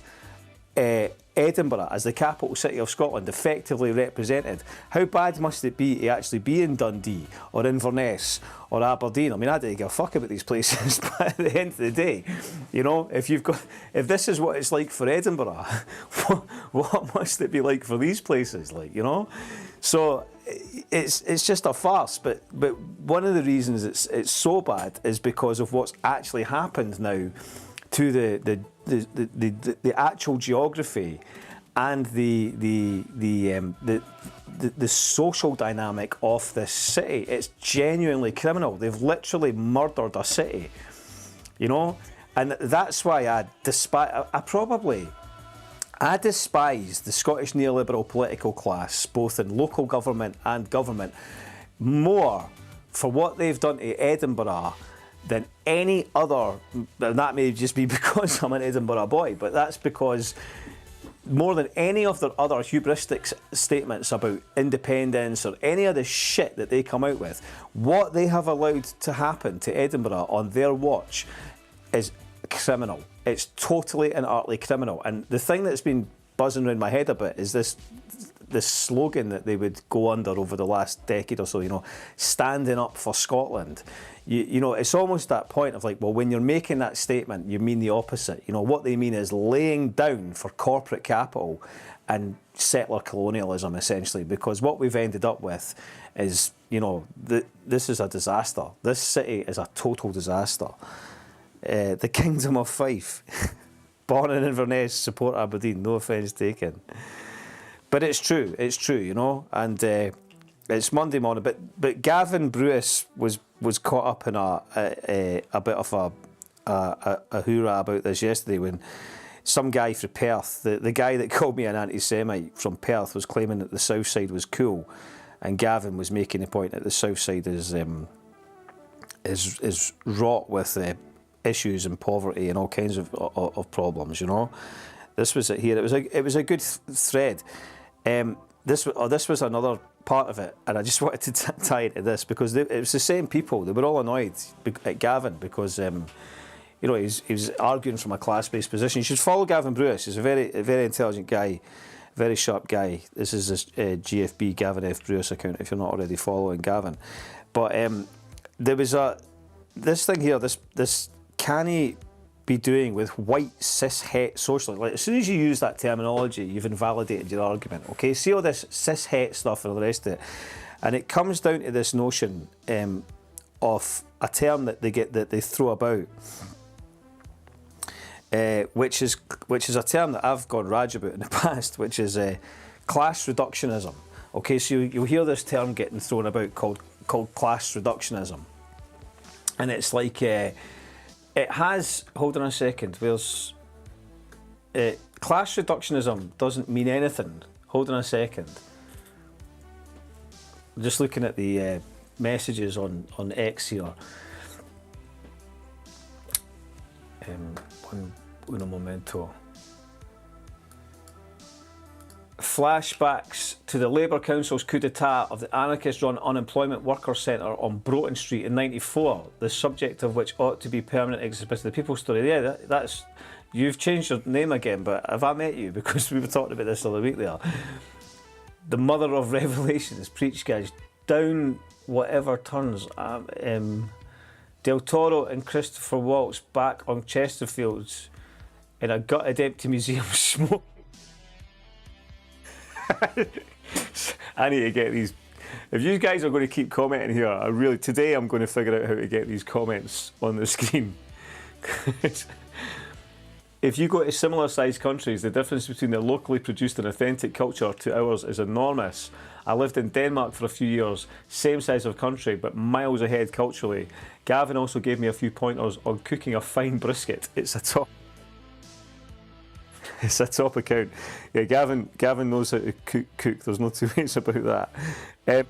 Edinburgh as the capital city of Scotland effectively represented, how bad must it be to actually be in Dundee or Inverness or Aberdeen? I mean, I don't give a fuck about these places, but at the end of the day, if this is what it's like for Edinburgh, what must it be like for these places, So it's just a farce. But one of the reasons it's so bad is because of what's actually happened now to the actual geography and the social dynamic of this city. It's genuinely criminal. They've literally murdered a city, and that's why I despise the Scottish neoliberal political class, both in local government and government, more for what they've done to Edinburgh than any other. And that may just be because I'm an Edinburgh boy, but that's because more than any of their other hubristic statements about independence or any of the shit that they come out with, what they have allowed to happen to Edinburgh on their watch is criminal. It's totally and utterly criminal. And the thing that's been buzzing around my head a bit is this slogan that they would go under over the last decade or so, standing up for Scotland. It's almost that point of like, well, when you're making that statement, you mean the opposite. What they mean is laying down for corporate capital and settler colonialism, essentially, because what we've ended up with is, this is a disaster. This city is a total disaster. The Kingdom of Fife, born in Inverness, support Aberdeen, no offence taken. But it's true, and it's Monday morning. But Gavin Brewis was caught up in a bit of a hoorah about this yesterday when some guy from Perth, the guy that called me an anti-Semite from Perth, was claiming that the South Side was cool, and Gavin was making the point that the South Side is wrought with issues and poverty and all kinds of problems. This was it here. It was a good thread. This was another part of it, and I just wanted to tie into this because it was the same people. They were all annoyed at Gavin because you know, he was arguing from a class-based position. You should follow Gavin Brewis. He's a very intelligent guy, very sharp guy. This is his GFB Gavin F Brewis account. If you're not already following Gavin, but there was this thing here. This can he be doing with white cis het socialists? Like, as soon as you use that terminology, you've invalidated your argument. Okay, see all this cis het stuff and all the rest of it, and it comes down to this notion of a term that they throw about, which is a term that I've gone rage about in the past, which is class reductionism. Okay, so you'll hear this term getting thrown about called class reductionism, and it's like it has. Hold on a second. Where's class reductionism doesn't mean anything. Hold on a second. I'm just looking at the messages on X here. Un momento. Flashbacks to the Labour Council's coup d'etat of the anarchist-run Unemployment Workers Centre on Broughton Street in '94, the subject of which ought to be permanent exhibit. The People's Story. Yeah, that's. You've changed your name again, but have I met you? Because we were talking about this the other week there. The mother of revelations. Preach, guys. Down whatever turns. Del Toro and Christopher Waltz back on Chesterfields in a gutted empty museum smoke. I need to get these. If you guys are going to keep commenting here, today I'm going to figure out how to get these comments on the screen. If you go to similar sized countries, the difference between their locally produced and authentic culture to ours is enormous. I lived in Denmark for a few years, same size of country, but miles ahead culturally. Gavin also gave me a few pointers on cooking a fine brisket. It's a top account. Yeah, Gavin knows how to cook. There's no two ways about that.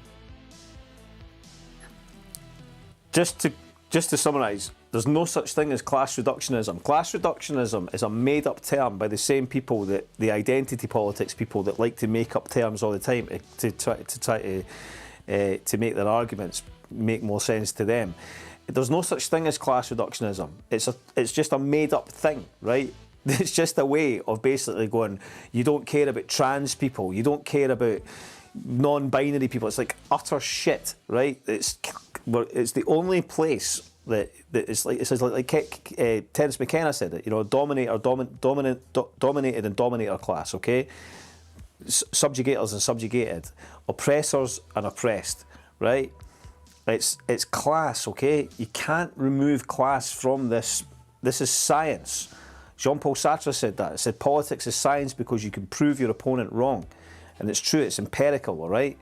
Just to summarise, there's no such thing as class reductionism. Class reductionism is a made-up term by the same people, that the identity politics people that like to make up terms all the time to try to make their arguments make more sense to them. There's no such thing as class reductionism. It's just a made-up thing, right? It's just a way of basically going, you don't care about trans people, you don't care about non-binary people. It's like utter shit, right? It's the only place that it's like, it says like Terence McKenna said it, you know, dominated and dominator class, okay? Subjugators and subjugated, oppressors and oppressed, right? It's class, okay? You can't remove class from this. This is science. Jean-Paul Sartre said that. He said politics is science because you can prove your opponent wrong. And it's true, it's empirical, all right?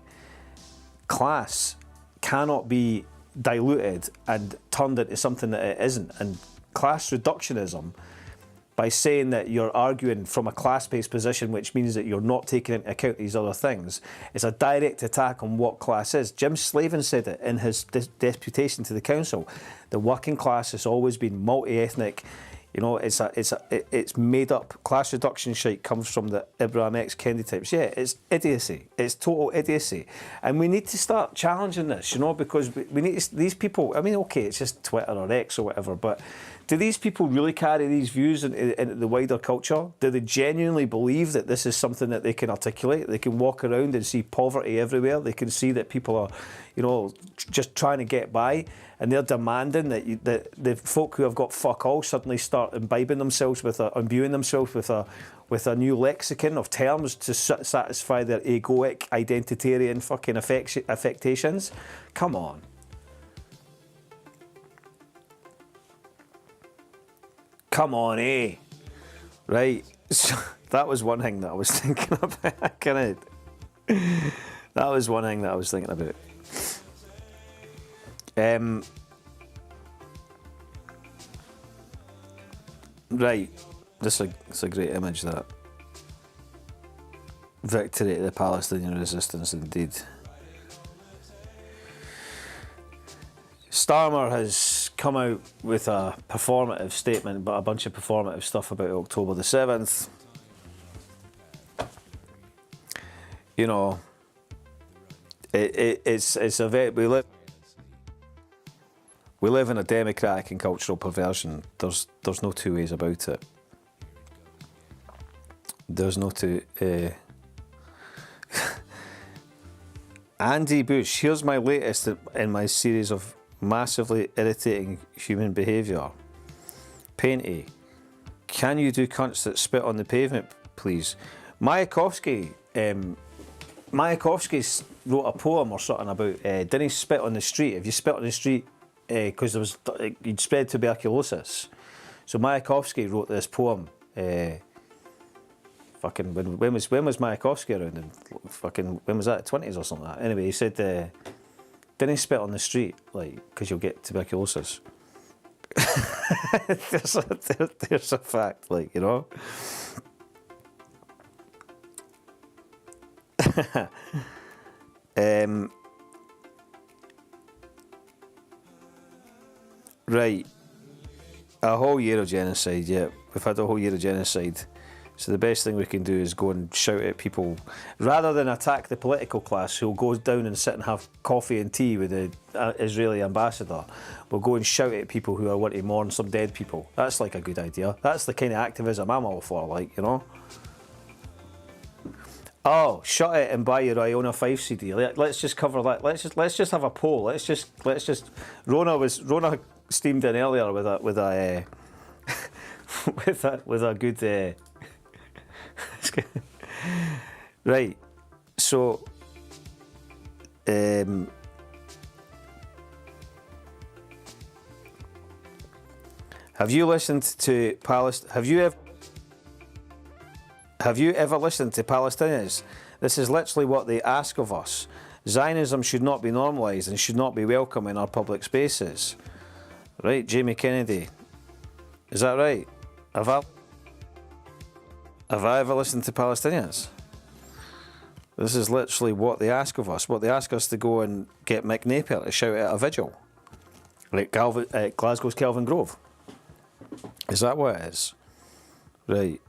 Class cannot be diluted and turned into something that it isn't. And class reductionism, by saying that you're arguing from a class-based position, which means that you're not taking into account these other things, is a direct attack on what class is. Jim Slavin said it in his deputation to the council. The working class has always been multi-ethnic. You know, it's made up. Class reduction shite comes from the Abraham X. Kendi types. Yeah, it's idiocy. It's total idiocy. And we need to start challenging this, you know, because we need to, these people, I mean, okay, it's just Twitter or X or whatever, but do these people really carry these views into the wider culture? Do they genuinely believe that this is something that they can articulate? They can walk around and see poverty everywhere. They can see that people are, you know, just trying to get by, and they're demanding that the folk who have got fuck all suddenly start imbibing themselves imbuing themselves with a new lexicon of terms to satisfy their egoic, identitarian fucking affectations. Come on. Come on, eh? Right. So that was one thing that I was thinking about. That was one thing that I was thinking about. Right. This is a great image, that. Victory to the Palestinian resistance, indeed. Starmer has come out with a performative statement, but a bunch of performative stuff about October the 7th. You know, it's a very, we We live in a democratic and cultural perversion. There's no two ways about it. There's no two... Andy Bush, here's my latest in my series of massively irritating human behaviour. Painty, can you do cunts that spit on the pavement, please? Mayakovsky wrote a poem or something about didn't he spit on the street? If you spit on the street because you'd spread tuberculosis. So Mayakovsky wrote this poem. Fucking when was Mayakovsky around? And fucking when was that? 20s or something like that. Anyway, he said didn't spit on the street like because you'll get tuberculosis. there's a fact, like, you know. Right, a whole year of genocide. Yeah, we've had a whole year of genocide. So the best thing we can do is go and shout at people, rather than attack the political class who'll go down and sit and have coffee and tea with the Israeli ambassador. We'll go and shout at people who are wanting to mourn some dead people. That's like a good idea. That's the kind of activism I'm all for, like, you know. Oh, shut it and buy your Iona 5 CD. Let's just cover that. Let's just have a poll. Let's just. Rona steamed in earlier with a with a good. Right, so have you listened to Have you ever listened to Palestinians? This is literally what they ask of us. Zionism should not be normalised and should not be welcome in our public spaces. Right, Jamie Kennedy. Is that right? Have I ever listened to Palestinians? This is literally what they ask of us. What they ask us to go and get Mick Napier to shout at a vigil. Like Glasgow's Kelvin Grove. Is that what it is? Right.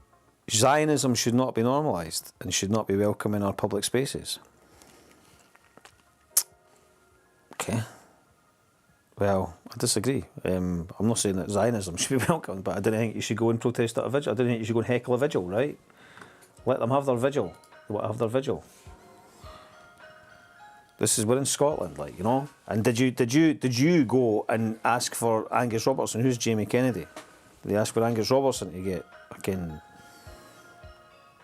Zionism should not be normalised and should not be welcome in our public spaces. Okay. Well, I disagree. I'm not saying that Zionism should be welcomed, but I don't think you should go and protest at a vigil. I don't think you should go and heckle a vigil, right? Let them have their vigil. They want to have their vigil. We're in Scotland, like, you know. And did you go and ask for Angus Robertson? Who's Jamie Kennedy? Did they ask for Angus Robertson to get fucking?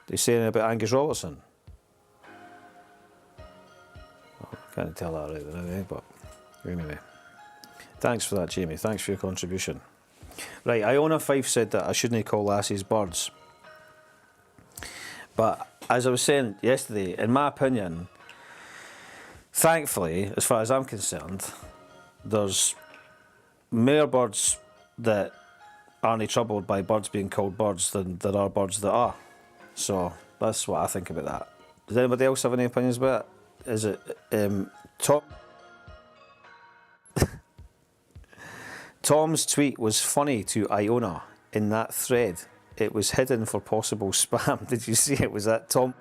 They say anything about Angus Robertson? Oh, I can't tell that right now, but anyway. Thanks for that, Jamie. Thanks for your contribution. Right, Iona 5 said that I shouldn't call lassies birds. But as I was saying yesterday, in my opinion, thankfully, as far as I'm concerned, there's more birds that aren't troubled by birds being called birds than there are birds that are. So that's what I think about that. Does anybody else have any opinions about it? Is it Tom's tweet was funny to Iona in that thread. It was hidden for possible spam. Did you see it? Was that Tom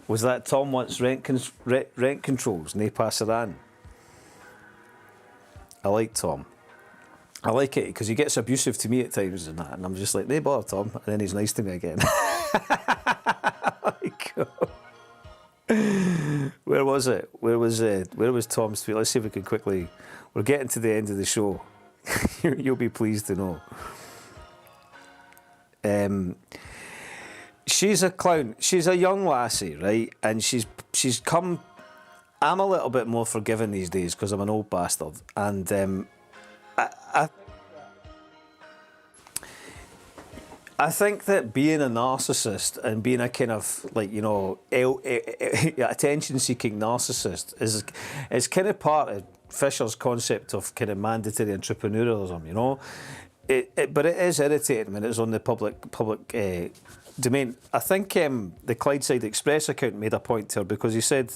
wants rent controls? Nae Passaran. I like Tom. I like it because he gets abusive to me at times and that, and I'm just like, nae bother, Tom, and then he's nice to me again. Where was it? Where was Tom's tweet? Let's see if we can quickly. We're getting to the end of the show. You'll be pleased to know. She's a clown. She's a young lassie, right? And she's come. I'm a little bit more forgiving these days because I'm an old bastard, and I think that being a narcissist and being a kind of, like, you know, attention-seeking narcissist is kind of part of Fisher's concept of kind of mandatory entrepreneurialism, you know. But it is irritating when it's on the public domain. I think the Clydeside Express account made a point to her because he said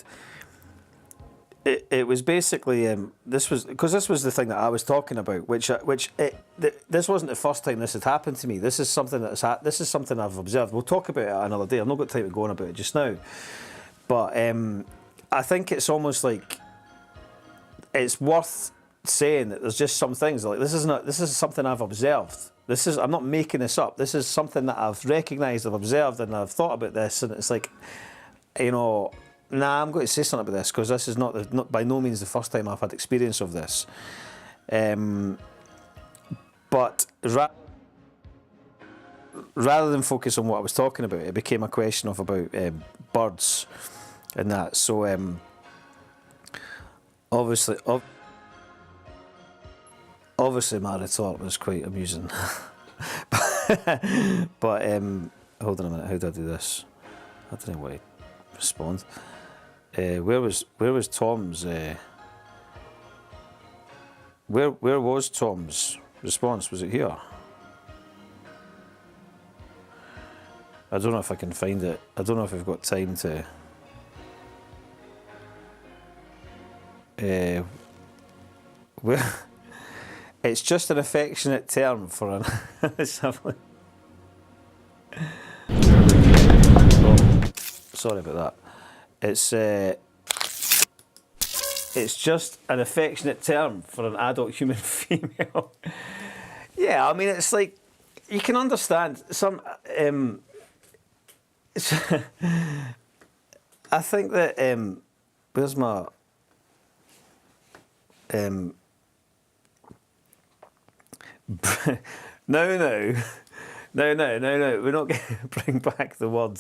it was basically this was the thing that I was talking about, this wasn't the first time this had happened to me. This is something I've observed. We'll talk about it another day. I've not got time to go on about it just now, but I think it's almost like it's worth saying that there's just some things like this is something I've observed. I'm not making this up. This is something that I've recognised, I've observed, and I've thought about this, and it's like, you know, nah, I'm going to say something about this because this is not by no means the first time I've had experience of this. But rather than focus on what I was talking about, it became a question of about birds and that. So obviously my retort was quite amusing. but hold on a minute, how do I do this? I don't know what to respond. Where was Tom's? Where was Tom's response? Was it here? I don't know if I can find it. I don't know if I've got time to. Where? It's just an affectionate term for an. Oh, sorry about that. It's just an affectionate term for an adult human female. Yeah, I mean, it's like you can understand some. I think that where's my No. We're not going to bring back the word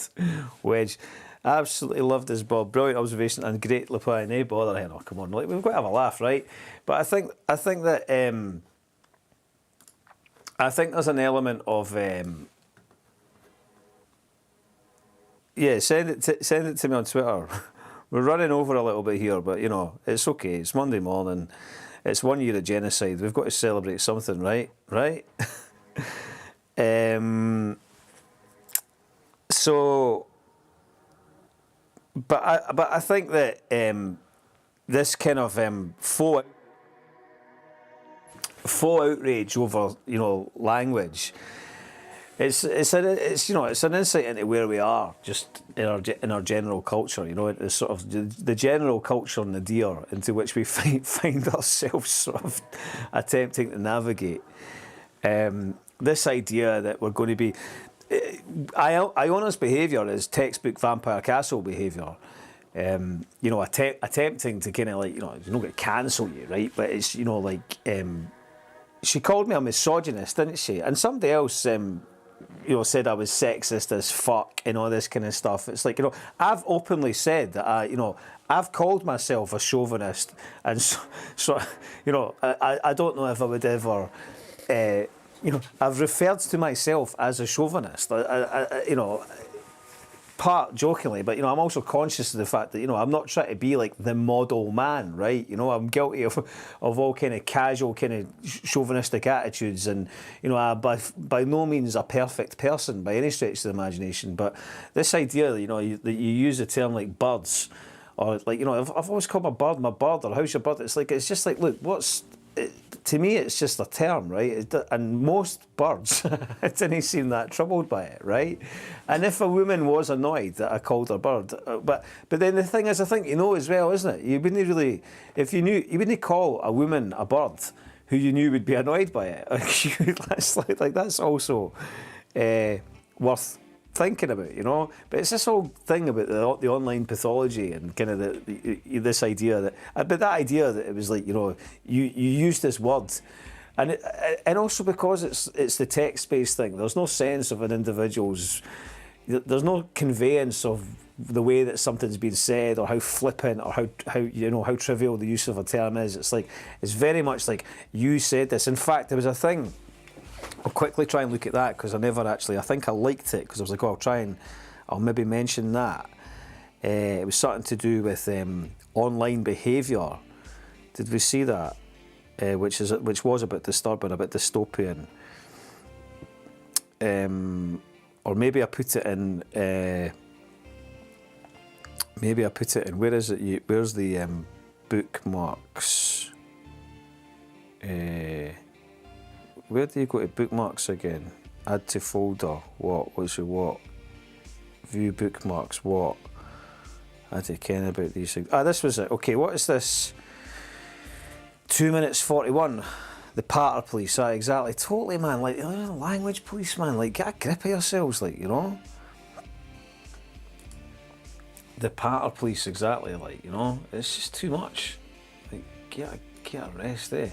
wedge. I absolutely loved this, Bob. Brilliant observation and great reply. No bother. Hey, no, come on, like, we've got to have a laugh, right? But I think that I think there's an element of yeah. Send it to me on Twitter. We're running over a little bit here, but you know it's okay. It's Monday morning. It's 1 year of genocide. We've got to celebrate something, right? Right? So, but I think that this kind of faux outrage over, you know, language. It's an insight into where we are, just in our general culture, you know, it's sort of the general culture and the nadir into which we find ourselves sort of attempting to navigate. This idea that we're going to be, Iona's behaviour is textbook Vampire Castle behaviour. You know, attempting to kind of like, you know, it's not going to cancel you, right? But it's, you know, like she called me a misogynist, didn't she? And somebody else. You know, said I was sexist as fuck and all this kind of stuff. It's like, you know, I've openly said that I've called myself a chauvinist, and so you know, I don't know if I would ever, you know, I've referred to myself as a chauvinist. You know, part jokingly, but you know, I'm also conscious of the fact that, you know, I'm not trying to be like the model man, right? You know, I'm guilty of all kind of casual kind of chauvinistic attitudes, and you know, I'm by no means a perfect person by any stretch of the imagination. But this idea that, you know, that you use a term like birds, or like, you know, I've always called my bird, or how's your bird? It's like, it's just like, look, to me, it's just a term, right? And most birds didn't seem that troubled by it, right? And if a woman was annoyed that I called her bird, but then the thing is, I think you know as well, isn't it? You wouldn't really, if you knew, you wouldn't call a woman a bird who you knew would be annoyed by it. That's like that's also worth thinking about, you know. But it's this whole thing about the online pathology and kind of this idea that, but that idea that it was like, you know, you use this word, and also because it's the text-based thing. There's no sense of an individual's. There's no conveyance of the way that something's been said, or how flippant, or how you know, how trivial the use of a term is. It's like, it's very much like, you said this. In fact, there was a thing. I'll quickly try and look at that, because I think I liked it, because I was like, oh, I'll maybe mention that. It was something to do with online behaviour. Did we see that? Which was a bit disturbing, a bit dystopian. Or maybe I put it in. Where is it? Where's the bookmarks? Where do you go to bookmarks again? Add to folder. What's your what? View bookmarks. What? I don't care about these things. This was it. Okay, what is this? 2 minutes 41. The patter police, exactly. Totally, man. Like, language police, man. Like, get a grip of yourselves, like, you know? The patter police, exactly, like, you know? It's just too much. Like, get a rest, eh?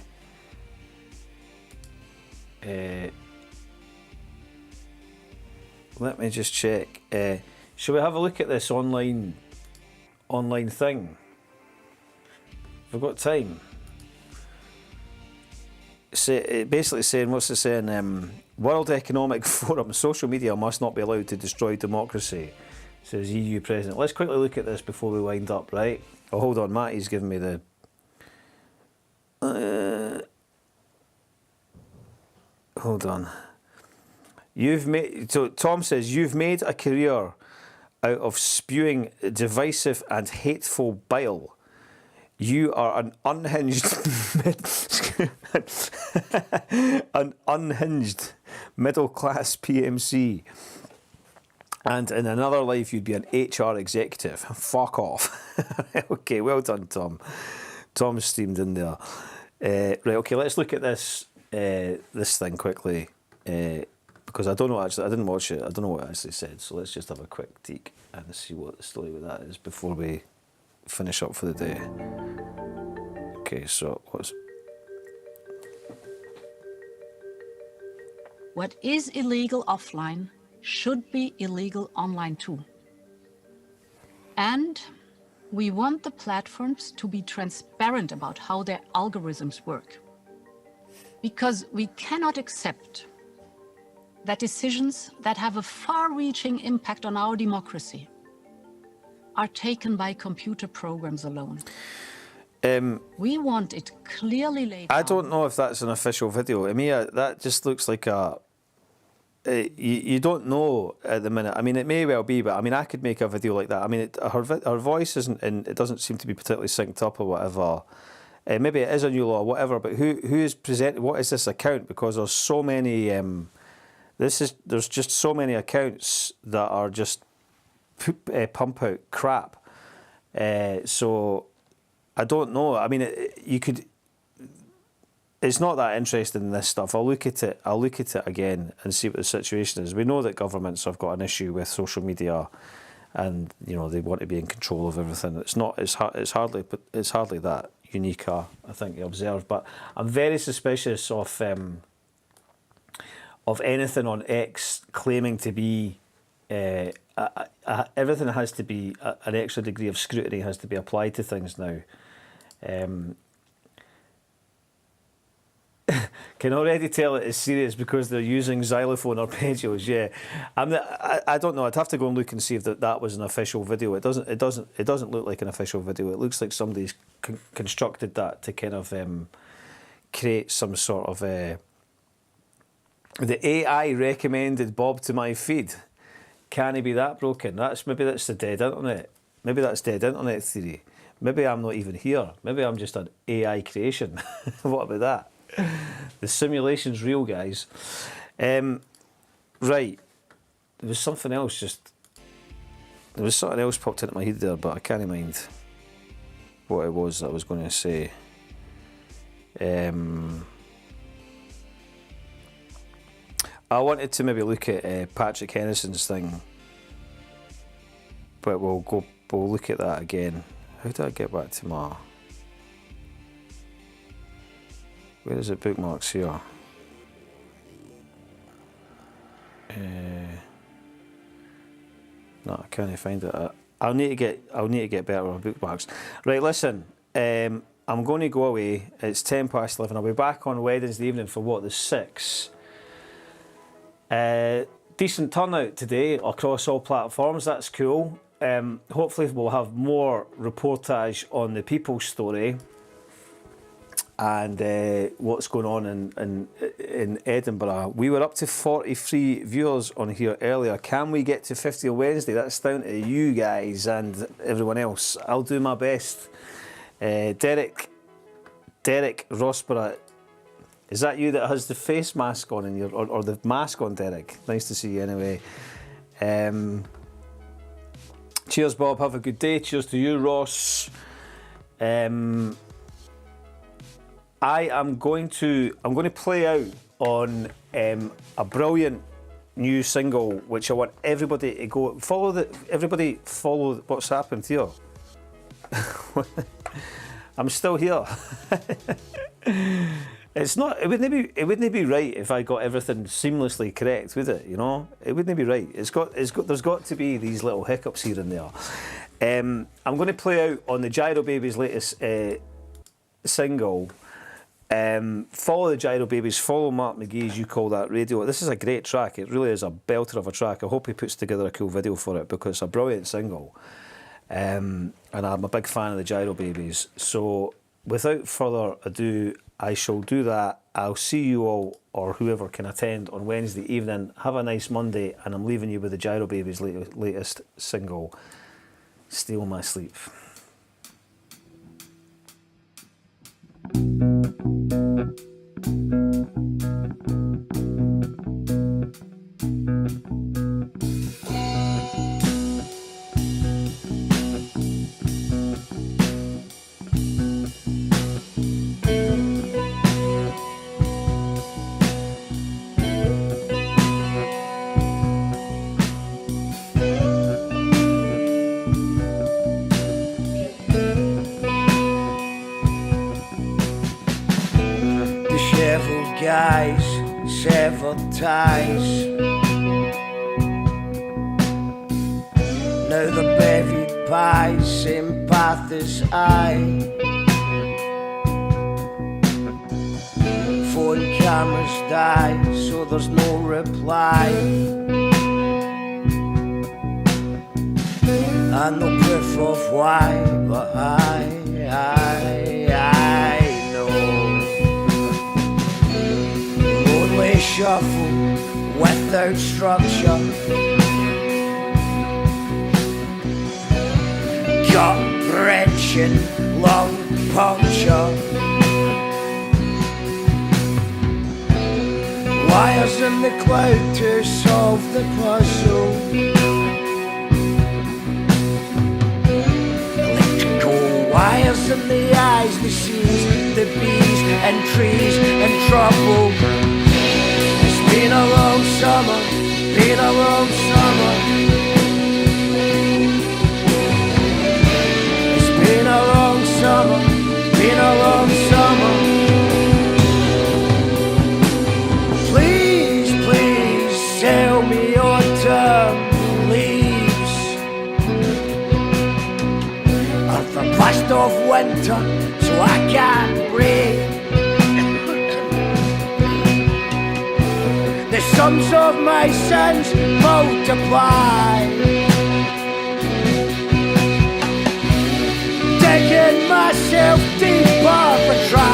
Let me just check. Shall we have a look at this online thing? Have we got time? Basically saying, what's it saying? World Economic Forum, social media must not be allowed to destroy democracy, says EU President. Let's quickly look at this before we wind up, right? Oh, hold on, Matty's giving me the... hold on. So Tom says, you've made a career out of spewing divisive and hateful bile. You are an unhinged middle-class PMC. And in another life, you'd be an HR executive. Fuck off. Okay, well done, Tom. Tom's streamed in there. Right, okay, let's look at this thing quickly. Because I don't know, actually, I didn't watch it. I don't know what it actually said. So let's just have a quick peek and see what the story with that is before we finish up for the day. Okay, so what is illegal offline should be illegal online too. And we want the platforms to be transparent about how their algorithms work. Because we cannot accept that decisions that have a far-reaching impact on our democracy are taken by computer programs alone. We want it clearly laid out. I don't know if that's an official video. I mean, that just looks like a... you don't know at the minute. I mean, it may well be, but I mean, I could make a video like that. I mean, her voice isn't, and it doesn't seem to be particularly synced up or whatever. Maybe it is a new law or whatever, but who is presenting... What is this account? Because there's so many... there's just so many accounts that are just pump out crap. So I don't know. I mean, you could. It's not that interesting in this stuff. I'll look at it again and see what the situation is. We know that governments have got an issue with social media, and you know they want to be in control of everything. It's not. It's hardly that unique. I think you observe, but I'm very suspicious of anything on X claiming to be everything has to be an extra degree of scrutiny has to be applied to things now. Can already tell it is serious because they're using xylophone arpeggios. Yeah, I don't know. I'd have to go and look and see if that was an official video. It doesn't look like an official video. It looks like somebody's constructed that to kind of create some sort of the AI recommended Bob to my feed. Can he be that broken? Maybe that's the dead internet. Maybe that's dead internet theory. Maybe I'm not even here. Maybe I'm just an AI creation. What about that? The simulation's real, guys. Right. There was something else popped into my head there, but I can't mind what it was that I was going to say. I wanted to maybe look at Patrick Hennison's thing, but we'll look at that again. How do I get back to my... Where is it? Bookmarks here. No, I can't find it. I'll need to get better with bookmarks. Right, listen. I'm going to go away. It's 11:10. I'll be back on Wednesday evening for the 6th. Decent turnout today across all platforms. That's cool. Hopefully we'll have more reportage on the People's Story and what's going on in Edinburgh. We were up to 43 viewers on here earlier. Can we get to 50 on Wednesday? That's down to you guys and everyone else. I'll do my best. Derek Rossborough, is that you that has the face mask on in your, or the mask on, Derek? Nice to see you anyway. Cheers, Bob. Have a good day. Cheers to you, Ross. I'm going to play out on a brilliant new single, which I want everybody to go everybody follow what's happened here. I'm still here. It's not. It wouldn't be right if I got everything seamlessly correct, would it? You know, it wouldn't be right. There's got to be these little hiccups here and there. I'm going to play out on the Gyro Babies' latest single. Follow the Gyro Babies, follow Mark McGee's You Call That Radio. This is a great track. It really is a belter of a track. I hope he puts together a cool video for it because it's a brilliant single. And I'm a big fan of the Gyro Babies. So without further ado, I shall do that. I'll see you all, or whoever can attend, on Wednesday evening. Have a nice Monday, and I'm leaving you with the Gyro Babies' latest single, Steal My Sleep. Guys, severed ties. Now the bevied pies, same path as I. Phone cameras die, so there's no reply. And no proof of why, but I know. Roadway shuffle without structure. Gut-wrenching lung puncture. Wires in the cloud to solve the puzzle. Electrical wires in the eyes, the seas, the bees and trees and trouble. It's been a long summer, been a long summer. Been a long summer, been a long summer. Please, please tell me autumn leaves are the blast of winter, so I can't breathe. The sums of my sins multiply. Digging myself deeper for trying.